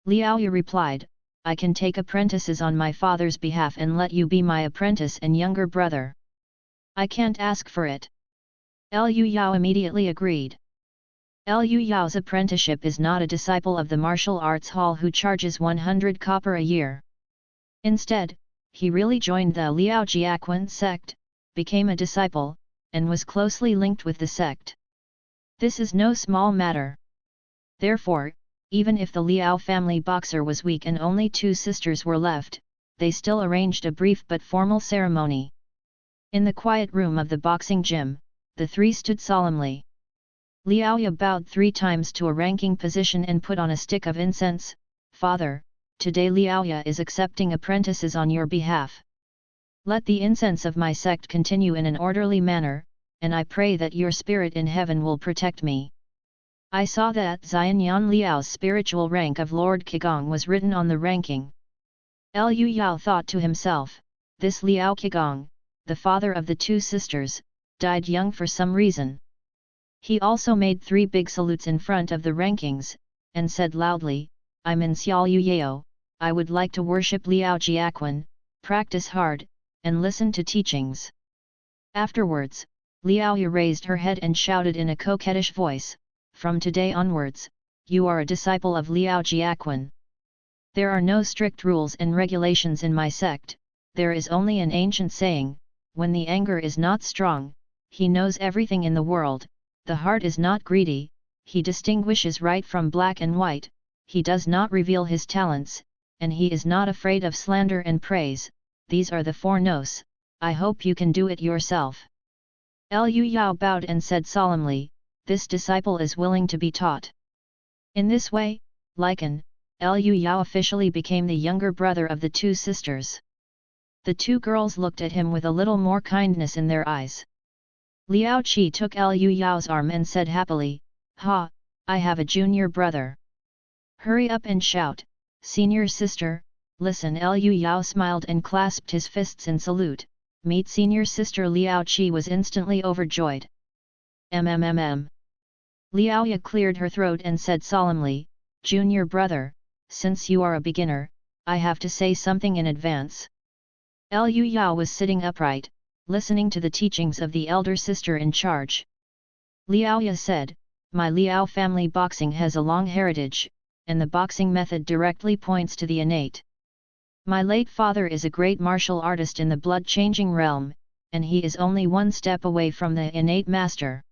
Liao Yu replied, I can take apprentices on my father's behalf and let you be my apprentice and younger brother. I can't ask for it. Liu Yao immediately agreed. Liu Yao's apprenticeship is not a disciple of the martial arts hall who charges 100 copper a year. Instead, he really joined the Liao Jiaquan sect, became a disciple, and was closely linked with the sect. This is no small matter. Therefore, even if the Liao family boxer was weak and only 2 sisters were left, they still arranged a brief but formal ceremony. In the quiet room of the boxing gym, the 3 stood solemnly. Liao Ya bowed 3 times to a ranking position and put on a stick of incense. Father, today Liao Ya is accepting apprentices on your behalf. Let the incense of my sect continue in an orderly manner, and I pray that your spirit in heaven will protect me. I saw that Xianyan Liao's spiritual rank of Lord Qigong was written on the ranking. Liu Yao thought to himself, this Liao Qigong, the father of the 2 sisters, died young for some reason. He also made 3 big salutes in front of the rankings, and said loudly, I'm in Xiaoyu Yao, I would like to worship Liao Jiaquan, practice hard, and listen to teachings. Afterwards, Liao Yu raised her head and shouted in a coquettish voice, from today onwards, you are a disciple of Liao Jiaquan. There are no strict rules and regulations in my sect, there is only an ancient saying, when the anger is not strong, he knows everything in the world, the heart is not greedy, he distinguishes right from black and white, he does not reveal his talents, and he is not afraid of slander and praise. These are the 4 no's, I hope you can do it yourself. Liu Yao bowed and said solemnly, this disciple is willing to be taught. In this way, Lycan, Liu Yao officially became the younger brother of the 2 sisters. The 2 girls looked at him with a little more kindness in their eyes. Liao Qi took Liu Yao's arm and said happily, Ha, I have a junior brother. Hurry up and shout, senior sister, listen. Liu Yao smiled and clasped his fists in salute. Meet senior sister. Liao Qi was instantly overjoyed. Liao Ya cleared her throat and said solemnly, junior brother, since you are a beginner, I have to say something in advance. Liu Yao was sitting upright, listening to the teachings of the elder sister in charge. Liao Ya said, my Liao family boxing has a long heritage, and the boxing method directly points to the innate. My late father is a great martial artist in the blood-changing realm, and he is only 1 step away from the innate master.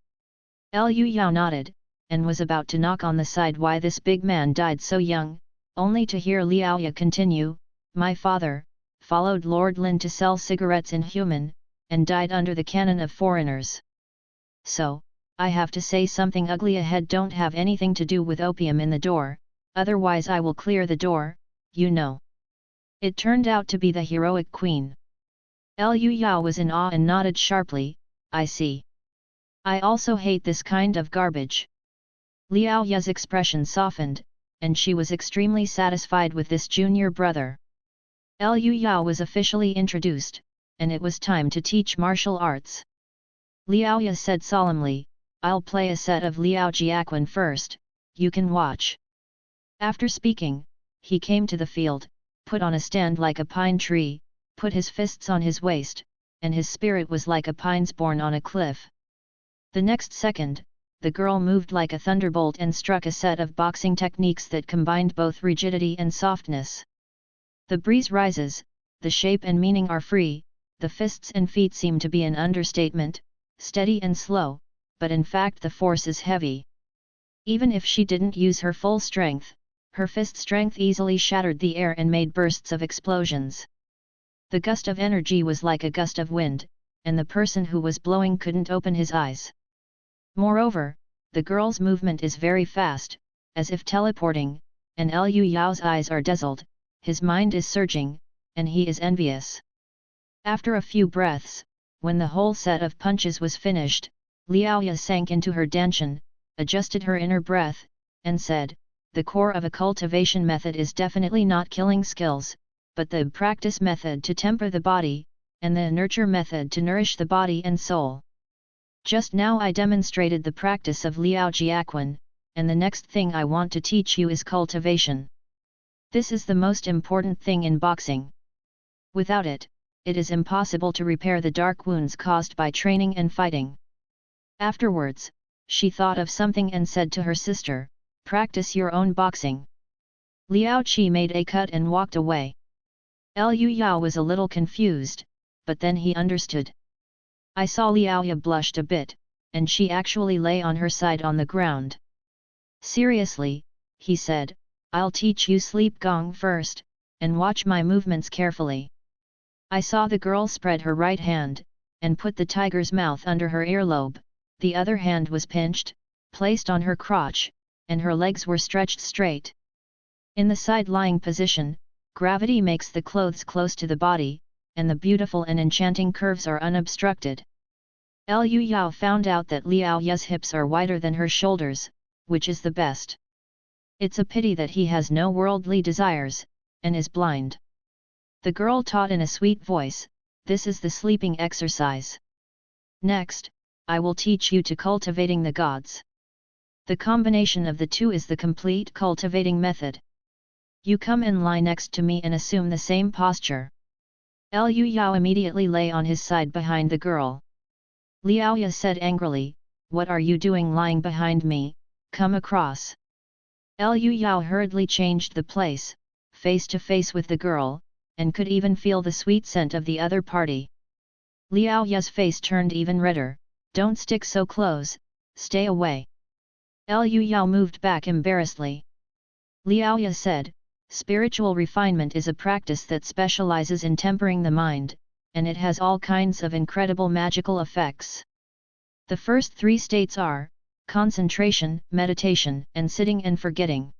Liu Yao nodded, and was about to knock on the side why this big man died so young, only to hear Liao Ya continue, my father, followed Lord Lin to sell cigarettes in Human, and died under the cannon of foreigners. So, I have to say something ugly ahead. Don't have anything to do with opium in the door, otherwise I will clear the door, you know. It turned out to be the heroic queen. Liu Yao was in awe and nodded sharply, I see. I also hate this kind of garbage. Liao Ya's expression softened, and she was extremely satisfied with this junior brother. Liu Yao was officially introduced, and it was time to teach martial arts. Liao Ya said solemnly, I'll play a set of Liao Jiaquan first, you can watch. After speaking, he came to the field, put on a stand like a pine tree, put his fists on his waist, and his spirit was like a pine's born on a cliff. The next second, the girl moved like a thunderbolt and struck a set of boxing techniques that combined both rigidity and softness. The breeze rises, the shape and meaning are free, the fists and feet seem to be an understatement, steady and slow, but in fact the force is heavy. Even if she didn't use her full strength, Her fist strength easily shattered the air and made bursts of explosions. The gust of energy was like a gust of wind, and the person who was blowing couldn't open his eyes. Moreover, the girl's movement is very fast, as if teleporting, and Liu Yao's eyes are dazzled, his mind is surging, and he is envious. After a few breaths, when the whole set of punches was finished, Liaoya sank into her dantian, adjusted her inner breath, and said, "The core of a cultivation method is definitely not killing skills, but the practice method to temper the body, and the nurture method to nourish the body and soul. Just now I demonstrated the practice of Liao Jiaquan, and the next thing I want to teach you is cultivation. This is the most important thing in boxing. Without it, it is impossible to repair the dark wounds caused by training and fighting." Afterwards, she thought of something and said to her sister, "Practice your own boxing." Liao Qi made a cut and walked away. Liu Yao was a little confused, but then he understood. I saw Liaoya blushed a bit, and she actually lay on her side on the ground. "Seriously," he said, "I'll teach you sleep gong first, and watch my movements carefully." I saw the girl spread her right hand, and put the tiger's mouth under her earlobe, the other hand was pinched, placed on her crotch, and her legs were stretched straight. In the side-lying position, gravity makes the clothes close to the body, and the beautiful and enchanting curves are unobstructed. Liu Yao found out that Liao Ya's hips are wider than her shoulders, which is the best. It's a pity that he has no worldly desires, and is blind. The girl taught in a sweet voice, "This is the sleeping exercise. Next, I will teach you to cultivating the gods. The combination of the two is the complete cultivating method. You come and lie next to me and assume the same posture." Liu Yao immediately lay on his side behind the girl. Liaoya said angrily, "What are you doing lying behind me? Come across." Liu Yao hurriedly changed the place, face to face with the girl, and could even feel the sweet scent of the other party. Liaoya's face turned even redder. "Don't stick so close, stay away." Liu Yao moved back embarrassedly. Liaoya said, "Spiritual refinement is a practice that specializes in tempering the mind, and it has all kinds of incredible magical effects. The first three states are concentration, meditation, and sitting and forgetting.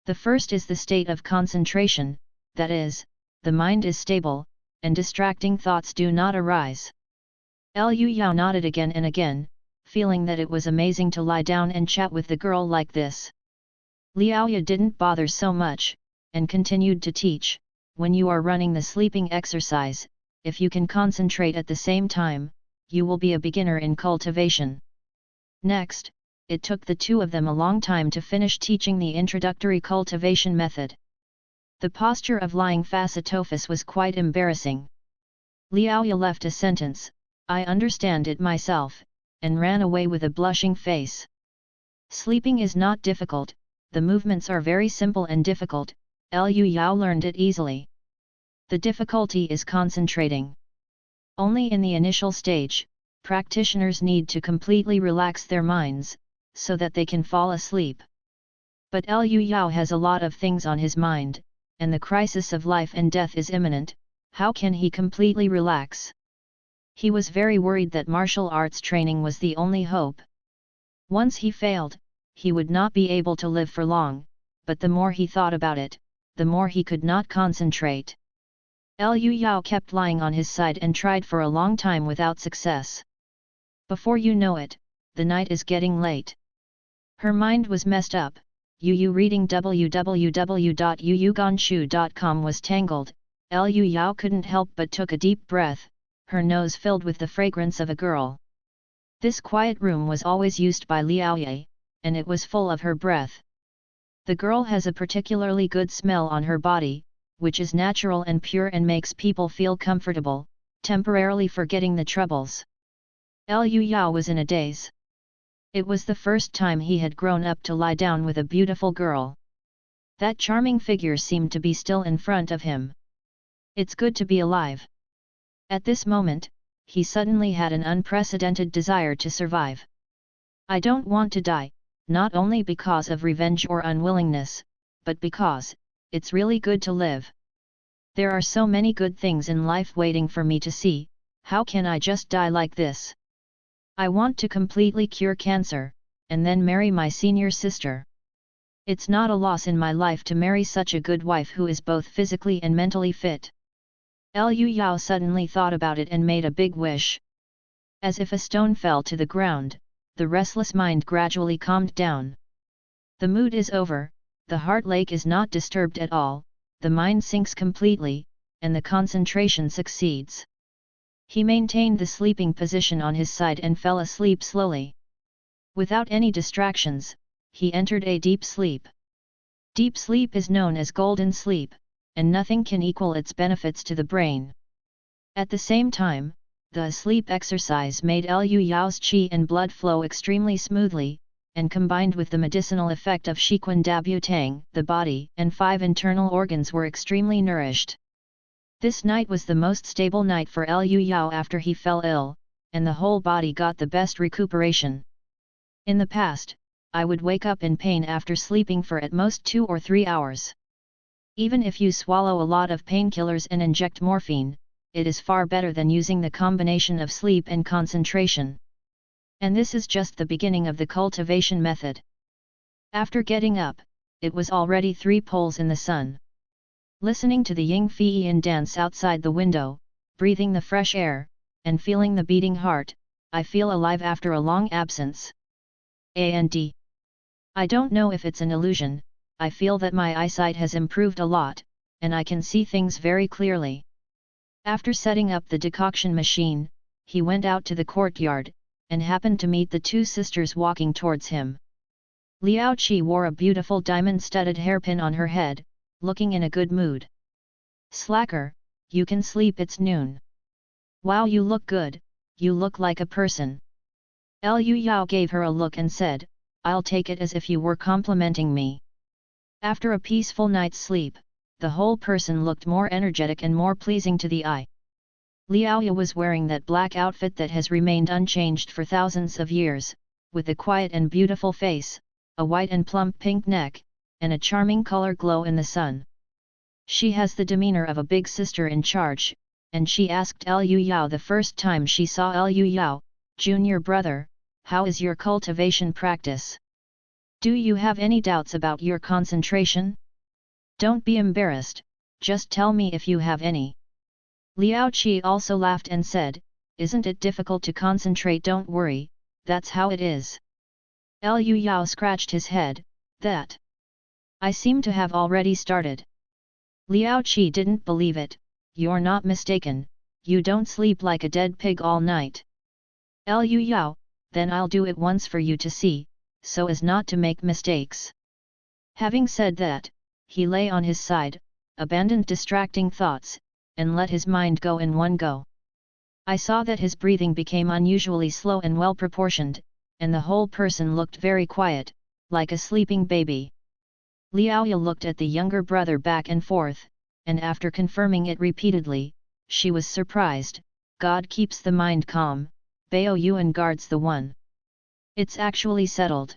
The first is the state of concentration, that is, the mind is stable, and distracting thoughts do not arise." Liu Yao nodded again and again, feeling that it was amazing to lie down and chat with the girl like this. Liaoya didn't bother so much, and continued to teach, "When you are running the sleeping exercise, if you can concentrate at the same time, you will be a beginner in cultivation." Next, it took the two of them a long time to finish teaching the introductory cultivation method. The posture of lying facetofus was quite embarrassing. Liaoya left a sentence, "I understand it myself," and ran away with a blushing face. Sleeping is not difficult, the movements are very simple and difficult, Liu Yao learned it easily. The difficulty is concentrating. Only in the initial stage, practitioners need to completely relax their minds, so that they can fall asleep. But Liu Yao has a lot of things on his mind, and the crisis of life and death is imminent. How can he completely relax? He was very worried that martial arts training was the only hope. Once he failed, he would not be able to live for long, but the more he thought about it, the more he could not concentrate. Liu Yao kept lying on his side and tried for a long time without success. Before you know it, the night is getting late. Her mind was messed up. Yu reading www.yuyuganshu.com was tangled. Liu Yao couldn't help but took a deep breath, her nose filled with the fragrance of a girl. This quiet room was always used by Liaoya, and it was full of her breath. The girl has a particularly good smell on her body, which is natural and pure and makes people feel comfortable, temporarily forgetting the troubles. Liu Yao was in a daze. It was the first time he had grown up to lie down with a beautiful girl. That charming figure seemed to be still in front of him. It's good to be alive. At this moment, he suddenly had an unprecedented desire to survive. I don't want to die, not only because of revenge or unwillingness, but because it's really good to live. There are so many good things in life waiting for me to see. How can I just die like this? I want to completely cure cancer, and then marry my senior sister. It's not a loss in my life to marry such a good wife who is both physically and mentally fit. Liu Yao suddenly thought about it and made a big wish. As if a stone fell to the ground, the restless mind gradually calmed down. The mood is over, the heart lake is not disturbed at all, the mind sinks completely, and the concentration succeeds. He maintained the sleeping position on his side and fell asleep slowly. Without any distractions, he entered a deep sleep. Deep sleep is known as golden sleep, and nothing can equal its benefits to the brain. At the same time, the sleep exercise made Liu Yao's qi and blood flow extremely smoothly, and combined with the medicinal effect of Shiquan Dabutang, the body and 5 internal organs were extremely nourished. This night was the most stable night for Liu Yao after he fell ill, and the whole body got the best recuperation. In the past, I would wake up in pain after sleeping for at most 2 or 3 hours. Even if you swallow a lot of painkillers and inject morphine, it is far better than using the combination of sleep and concentration. And this is just the beginning of the cultivation method. After getting up, it was already 3 poles in the sun. Listening to the Ying Fian dance outside the window, breathing the fresh air, and feeling the beating heart, I feel alive after a long absence. And I don't know if it's an illusion, I feel that my eyesight has improved a lot, and I can see things very clearly. After setting up the decoction machine, he went out to the courtyard, and happened to meet the 2 sisters walking towards him. Liao Qi wore a beautiful diamond-studded hairpin on her head, looking in a good mood. "Slacker, you can sleep, it's noon. Wow, you look good, you look like a person." Liu Yao gave her a look and said, "I'll take it as if you were complimenting me." After a peaceful night's sleep, the whole person looked more energetic and more pleasing to the eye. Liao Ye was wearing that black outfit that has remained unchanged for thousands of years, with a quiet and beautiful face, a white and plump pink neck, and a charming color glow in the sun. She has the demeanor of a big sister in charge, and she asked Liu Yao the first time she saw Liu Yao, "Junior brother, how is your cultivation practice? Do you have any doubts about your concentration? Don't be embarrassed, just tell me if you have any." Liao Qi also laughed and said, "Isn't it difficult to concentrate? Don't worry, that's how it is." Liu Yao scratched his head, "That I seem to have already started." Liao Qi didn't believe it, "You're not mistaken, you don't sleep like a dead pig all night." "Liu Yao, then I'll do it once for you to see, so as not to make mistakes." Having said that, he lay on his side, abandoned distracting thoughts, and let his mind go in one go. I saw that his breathing became unusually slow and well proportioned, and the whole person looked very quiet, like a sleeping baby. Liao Ye looked at the younger brother back and forth, and after confirming it repeatedly, she was surprised. "God keeps the mind calm, Bao Yuan guards the one. It's actually settled."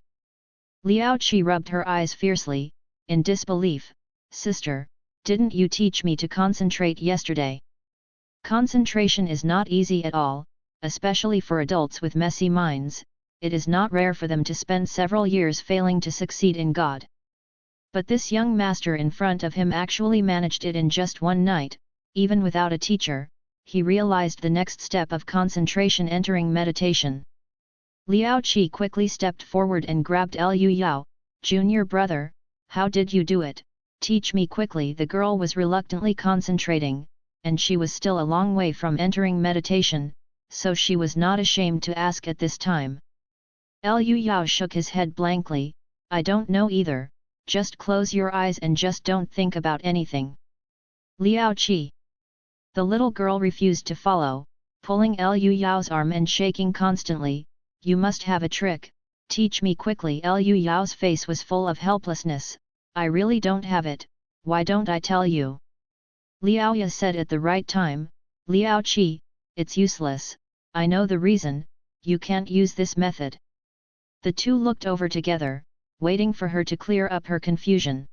Liao Qi rubbed her eyes fiercely, in disbelief. "Sister, didn't you teach me to concentrate yesterday?" Concentration is not easy at all, especially for adults with messy minds. It is not rare for them to spend several years failing to succeed in God. But this young master in front of him actually managed it in just one night, even without a teacher. He realized the next step of concentration, entering meditation. Liao Qi quickly stepped forward and grabbed Liu Yao, "Junior brother, how did you do it? Teach me quickly." The girl was reluctantly concentrating, and she was still a long way from entering meditation, so she was not ashamed to ask at this time. Liu Yao shook his head blankly, "I don't know either, just close your eyes and just don't think about anything." "Liao Qi." The little girl refused to follow, pulling Liu Yao's arm and shaking constantly, "You must have a trick, teach me quickly." Liu Yao's face was full of helplessness, "I really don't have it, why don't I tell you?" Liao Ye said at the right time, "Liao Qi, it's useless, I know the reason, you can't use this method." The two looked over together, waiting for her to clear up her confusion.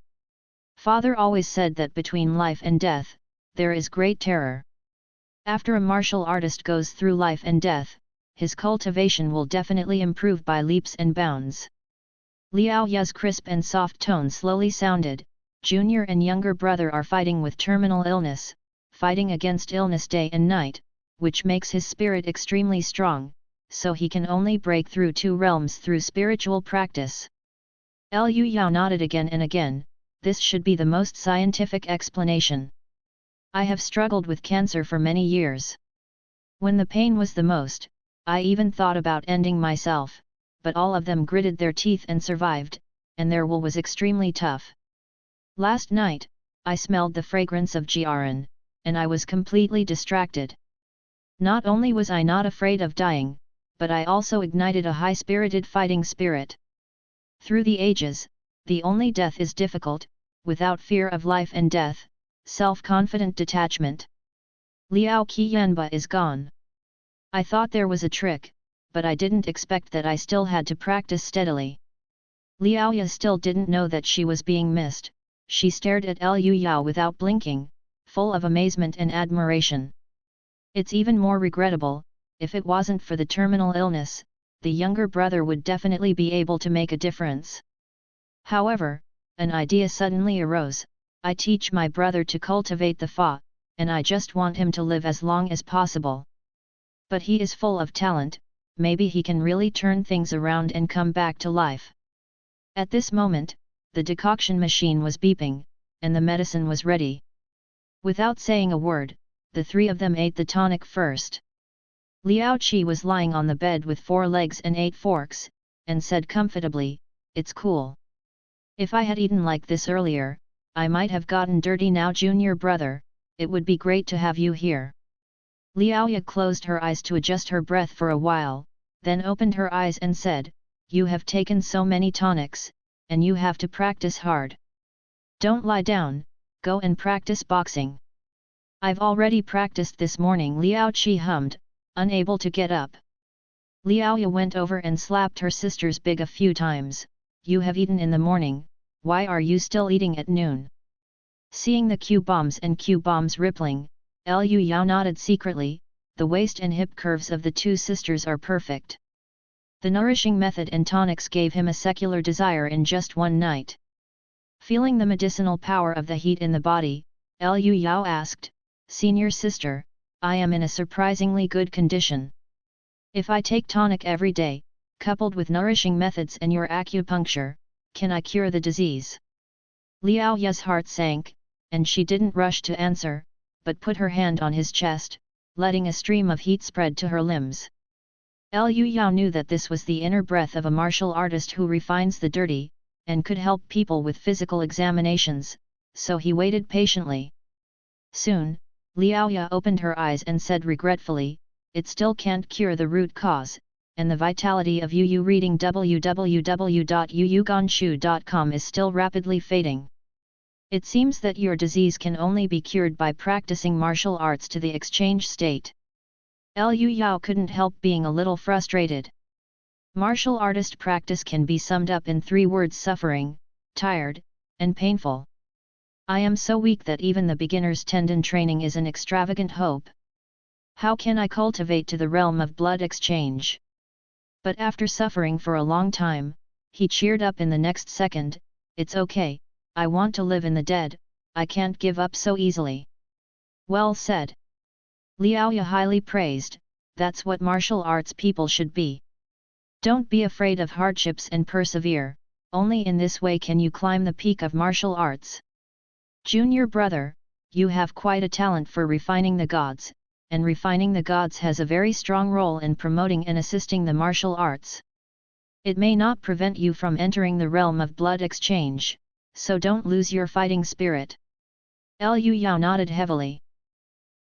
Father always said that between life and death, there is great terror. After a martial artist goes through life and death, his cultivation will definitely improve by leaps and bounds. Liao Ya's crisp and soft tone slowly sounded, junior and younger brother are fighting with terminal illness, fighting against illness day and night, which makes his spirit extremely strong, so he can only break through two realms through spiritual practice. Liu Yao nodded again and again, this should be the most scientific explanation. I have struggled with cancer for many years. When the pain was the most, I even thought about ending myself, but all of them gritted their teeth and survived, and their will was extremely tough. Last night, I smelled the fragrance of Jiaran, and I was completely distracted. Not only was I not afraid of dying, but I also ignited a high-spirited fighting spirit. Through the ages, the only death is difficult, without fear of life and death, self-confident detachment. Liao Qianba is gone. I thought there was a trick, but I didn't expect that I still had to practice steadily. Liao Ya still didn't know that she was being missed, she stared at Liu Yao without blinking, full of amazement and admiration. It's even more regrettable, if it wasn't for the terminal illness, the younger brother would definitely be able to make a difference. However, an idea suddenly arose, I teach my brother to cultivate the Fa, and I just want him to live as long as possible. But he is full of talent, maybe he can really turn things around and come back to life. At this moment, the decoction machine was beeping, and the medicine was ready. Without saying a word, the three of them ate the tonic first. Liao Qi was lying on the bed with 4 legs and 8 forks, and said comfortably, "It's cool. If I had eaten like this earlier, I might have gotten dirty now, junior brother, it would be great to have you here." Liao Ya closed her eyes to adjust her breath for a while, then opened her eyes and said, "You have taken so many tonics, and you have to practice hard. Don't lie down, go and practice boxing." "I've already practiced this morning," Liao Qi hummed, unable to get up. Liao Ya went over and slapped her sister's big a few times. "You have eaten in the morning, why are you still eating at noon?" Seeing the Q-bombs and Q-bombs rippling, Liu Yao nodded secretly, the waist and hip curves of the two sisters are perfect. The nourishing method and tonics gave him a secular desire in just one night. Feeling the medicinal power of the heat in the body, Liu Yao asked, "Senior sister, I am in a surprisingly good condition. If I take tonic every day, coupled with nourishing methods and your acupuncture, can I cure the disease?" Liao Ya's heart sank, and she didn't rush to answer, but put her hand on his chest, letting a stream of heat spread to her limbs. Liu Yao knew that this was the inner breath of a martial artist who refines the dirty, and could help people with physical examinations, so he waited patiently. Soon, Liao Ya opened her eyes and said regretfully, "It still can't cure the root cause, and the vitality of Yu reading www.yuyuganshu.com is still rapidly fading. It seems that your disease can only be cured by practicing martial arts to the exchange state." Liu Yao couldn't help being a little frustrated. Martial artist practice can be summed up in 3 words: suffering, tired, and painful. I am so weak that even the beginner's tendon training is an extravagant hope. How can I cultivate to the realm of blood exchange? But after suffering for a long time, he cheered up in the next second, "It's okay, I want to live in the dead, I can't give up so easily." Well said. Liao Ya highly praised, that's what martial arts people should be. Don't be afraid of hardships and persevere, only in this way can you climb the peak of martial arts. Junior brother, you have quite a talent for refining the gods, and refining the gods has a very strong role in promoting and assisting the martial arts. It may not prevent you from entering the realm of blood exchange, so don't lose your fighting spirit. Liu Yao nodded heavily.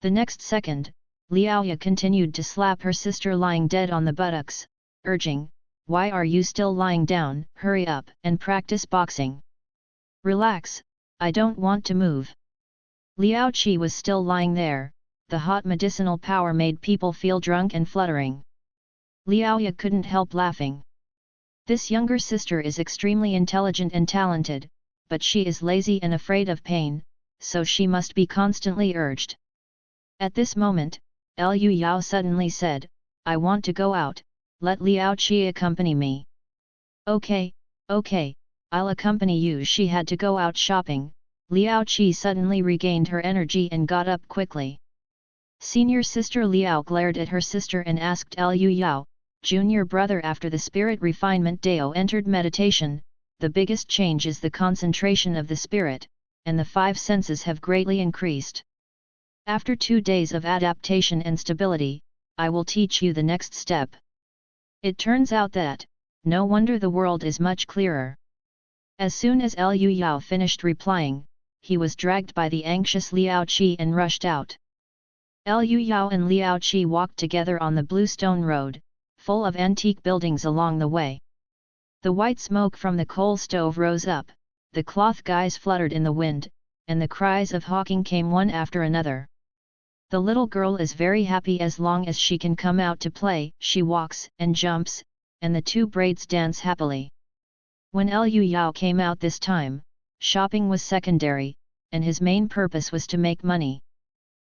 The next second, Liao Ya continued to slap her sister lying dead on the buttocks, urging, "Why are you still lying down? Hurry up and practice boxing." "Relax, I don't want to move." Liao Qi was still lying there, the hot medicinal power made people feel drunk and fluttering. Liao Ya couldn't help laughing. This younger sister is extremely intelligent and talented, but she is lazy and afraid of pain, so she must be constantly urged. At this moment, Liu Yao suddenly said, I want to go out, let Liao Qi accompany me. Okay, I'll accompany you. She had to go out shopping. Liao Qi suddenly regained her energy and got up quickly. Senior sister Liao glared at her sister and asked Liu Yao, junior brother, after the spirit refinement Dao entered meditation, the biggest change is the concentration of the spirit, and the 5 senses have greatly increased. After 2 days of adaptation and stability, I will teach you the next step. It turns out that, no wonder the world is much clearer. As soon as Liu Yao finished replying, he was dragged by the anxious Liao Qi and rushed out. Liu Yao and Liao Qi walked together on the blue stone road, full of antique buildings along the way. The white smoke from the coal stove rose up, the cloth guys fluttered in the wind, and the cries of hawking came one after another. The little girl is very happy as long as she can come out to play. She walks and jumps, and the 2 braids dance happily. When Liu Yao came out this time, shopping was secondary, and his main purpose was to make money.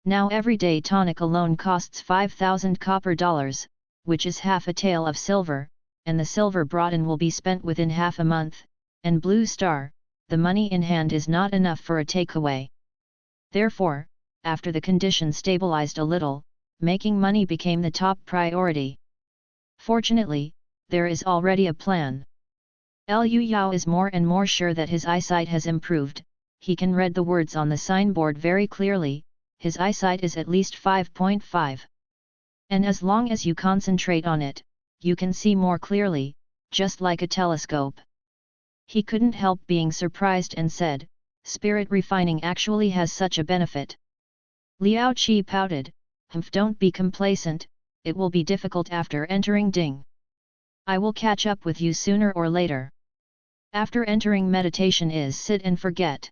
Now everyday tonic alone costs 5,000 copper dollars, which is half a tael of silver, and the silver brought in will be spent within half a month, and Blue Star, the money in hand, is not enough for a takeaway. Therefore, after the condition stabilized a little, making money became the top priority. Fortunately, there is already a plan. Liu Yao is more and more sure that his eyesight has improved. He can read the words on the signboard very clearly. His eyesight is at least 5.5. And as long as you concentrate on it, you can see more clearly, just like a telescope. He couldn't help being surprised and said, spirit refining actually has such a benefit. Liao Qi pouted, don't be complacent, it will be difficult after entering Ding. I will catch up with you sooner or later. After entering meditation is sit and forget.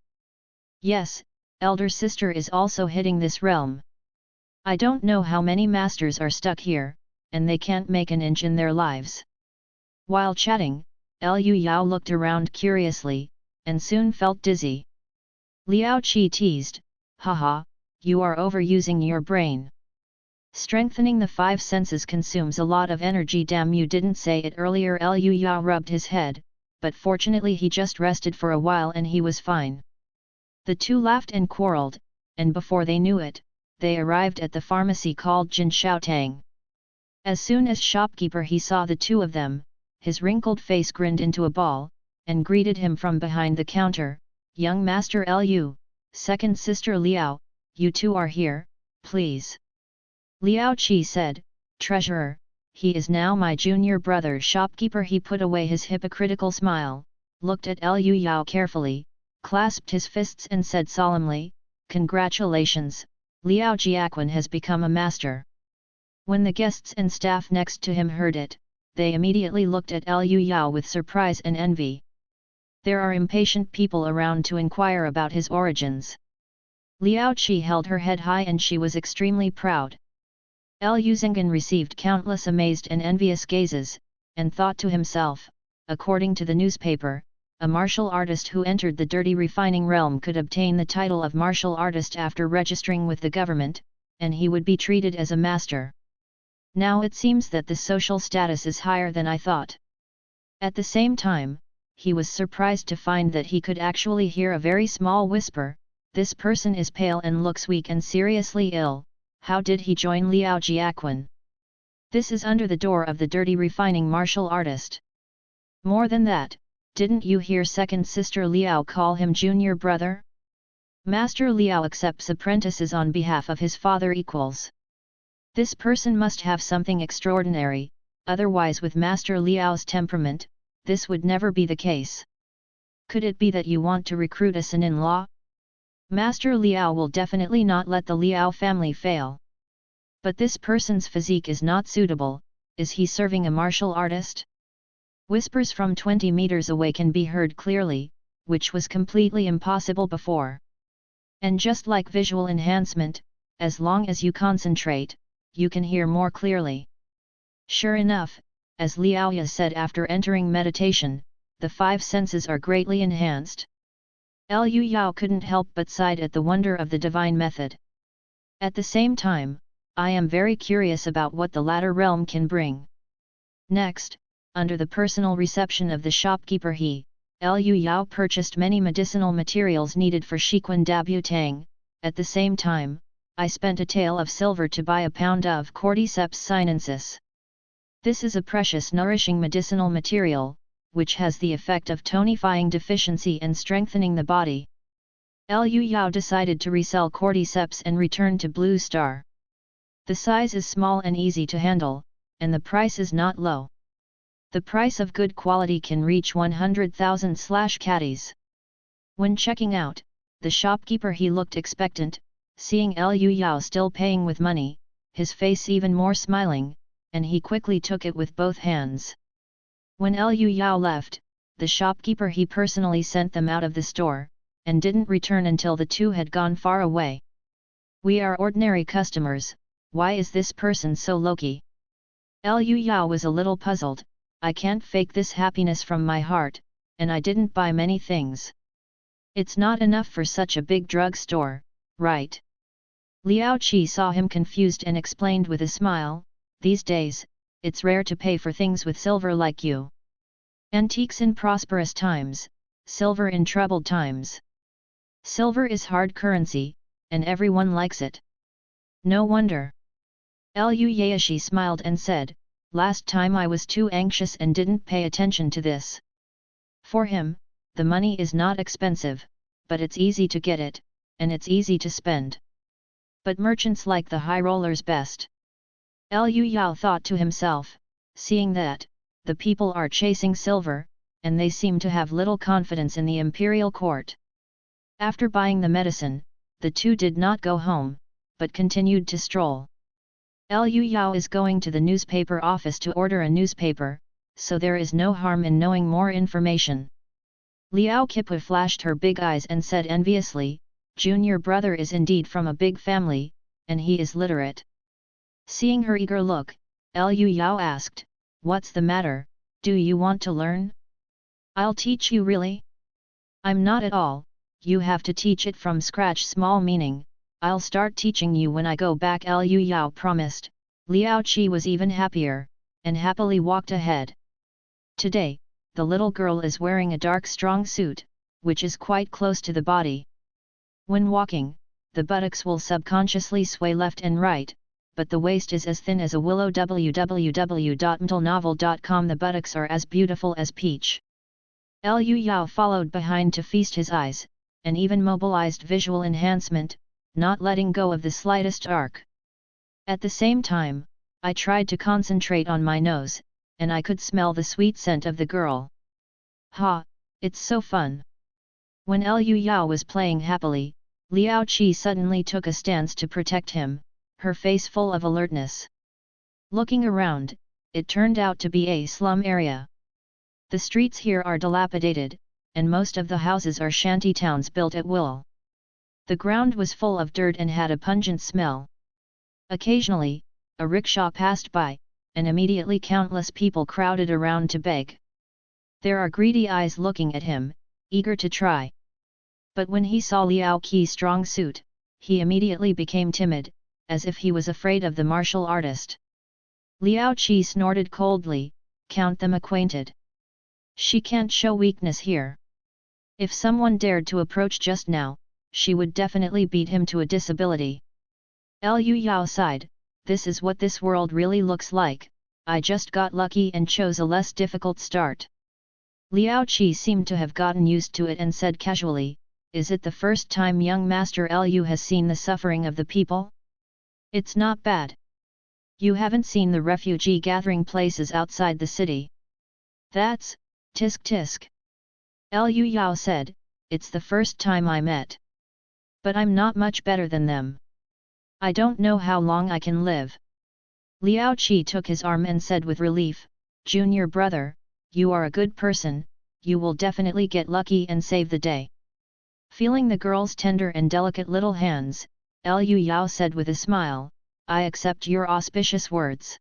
Yes, elder sister is also hitting this realm. I don't know how many masters are stuck here, and they can't make an inch in their lives. While chatting, Liu Yao looked around curiously, and soon felt dizzy. Liao Qi teased, haha, you are overusing your brain. Strengthening the 5 senses consumes a lot of energy. Damn, you didn't say it earlier. Liu Yao rubbed his head, but fortunately he just rested for a while and he was fine. The 2 laughed and quarreled, and before they knew it, they arrived at the pharmacy called Jin Shaotang. As soon as shopkeeper he saw the 2 of them, his wrinkled face grinned into a ball, and greeted him from behind the counter, young master Liu, second sister Liao, you 2 are here, please. Liao Qi said, treasurer, he is now my junior brother. Shopkeeper he put away his hypocritical smile, looked at Liu Yao carefully, clasped his fists and said solemnly, congratulations, Liao Jiaquan has become a master. When the guests and staff next to him heard it, they immediately looked at Liu Yao with surprise and envy. There are impatient people around to inquire about his origins. Liao Qi held her head high and she was extremely proud. Liu Zhengan received countless amazed and envious gazes, and thought to himself, according to the newspaper, a martial artist who entered the dirty refining realm could obtain the title of martial artist after registering with the government, and he would be treated as a master. Now it seems that the social status is higher than I thought. At the same time, he was surprised to find that he could actually hear a very small whisper, this person is pale and looks weak and seriously ill, how did he join Liao Jiaquan? This is under the door of the dirty refining martial artist. More than that, didn't you hear second sister Liao call him junior brother? Master Liao accepts apprentices on behalf of his father equals. This person must have something extraordinary, otherwise with Master Liao's temperament, this would never be the case. Could it be that you want to recruit a son-in-law? Master Liao will definitely not let the Liao family fail. But this person's physique is not suitable, is he serving a martial artist? Whispers from 20 meters away can be heard clearly, which was completely impossible before. And just like visual enhancement, as long as you concentrate, you can hear more clearly. Sure enough, as Liao Ya said after entering meditation, the 5 senses are greatly enhanced. Liu Yao couldn't help but sighed at the wonder of the divine method. At the same time, I am very curious about what the latter realm can bring. Next, under the personal reception of the shopkeeper Liu Yao purchased many medicinal materials needed for Shiquan Dabutang. At the same time, I spent a tael of silver to buy a pound of Cordyceps sinensis. This is a precious nourishing medicinal material, which has the effect of tonifying deficiency and strengthening the body. Liu Yao decided to resell Cordyceps and return to Blue Star. The size is small and easy to handle, and the price is not low. The price of good quality can reach 100,000 caddies. When checking out, the shopkeeper looked expectant, seeing Liu Yao still paying with money, his face even more smiling, and he quickly took it with both hands. When Liu Yao left, the shopkeeper personally sent them out of the store, and didn't return until the two had gone far away. "We are ordinary customers, why is this person so low-key?" Liu Yao was a little puzzled. "I can't fake this happiness from my heart, and I didn't buy many things. It's not enough for such a big drug store, right?" Liao Qi saw him confused and explained with a smile, "These days, it's rare to pay for things with silver like you. Antiques in prosperous times, silver in troubled times. Silver is hard currency, and everyone likes it. No wonder." Liu Yaoshi smiled and said, "Last time I was too anxious and didn't pay attention to this." For him, the money is not expensive, but it's easy to get it, and it's easy to spend. But merchants like the high rollers best. Liu Yao thought to himself, seeing that, the people are chasing silver, and they seem to have little confidence in the imperial court. After buying the medicine, the two did not go home, but continued to stroll. Liu Yao is going to the newspaper office to order a newspaper, so there is no harm in knowing more information. Liao Qipu flashed her big eyes and said enviously, "Junior brother is indeed from a big family, and he is literate." Seeing her eager look, Liu Yao asked, "What's the matter, do you want to learn?" "I'll teach you really?" "I'm not at all, you have to teach it from scratch." Small meaning, "I'll start teaching you when I go back," Liu Yao promised. Liao Qi was even happier, and happily walked ahead. Today, the little girl is wearing a dark strong suit, which is quite close to the body. When walking, the buttocks will subconsciously sway left and right, but the waist is as thin as a willow. www.mtlnovel.com. The buttocks are as beautiful as peach. Liu Yao followed behind to feast his eyes, and even mobilized visual enhancement, not letting go of the slightest arc. At the same time, I tried to concentrate on my nose, and I could smell the sweet scent of the girl. Ha, it's so fun! When Liu Yao was playing happily, Liao Qi suddenly took a stance to protect him, her face full of alertness. Looking around, it turned out to be a slum area. The streets here are dilapidated, and most of the houses are shanty towns built at will. The ground was full of dirt and had a pungent smell. Occasionally, a rickshaw passed by, and immediately countless people crowded around to beg. There are greedy eyes looking at him, eager to try. But when he saw Liao Qi's strong suit, he immediately became timid, as if he was afraid of the martial artist. Liao Qi snorted coldly, "Count them acquainted. She can't show weakness here. If someone dared to approach just now, she would definitely beat him to a disability." Liu Yao sighed, "This is what this world really looks like, I just got lucky and chose a less difficult start." Liao Qi seemed to have gotten used to it and said casually, "Is it the first time young Master Liu has seen the suffering of the people? It's not bad. You haven't seen the refugee gathering places outside the city?" "That's, tisk tisk." Liu Yao said, "It's the first time I met. But I'm not much better than them. I don't know how long I can live." Liao Qi took his arm and said with relief, "Junior brother, you are a good person, you will definitely get lucky and save the day." Feeling the girl's tender and delicate little hands, Liu Yao said with a smile, "I accept your auspicious words."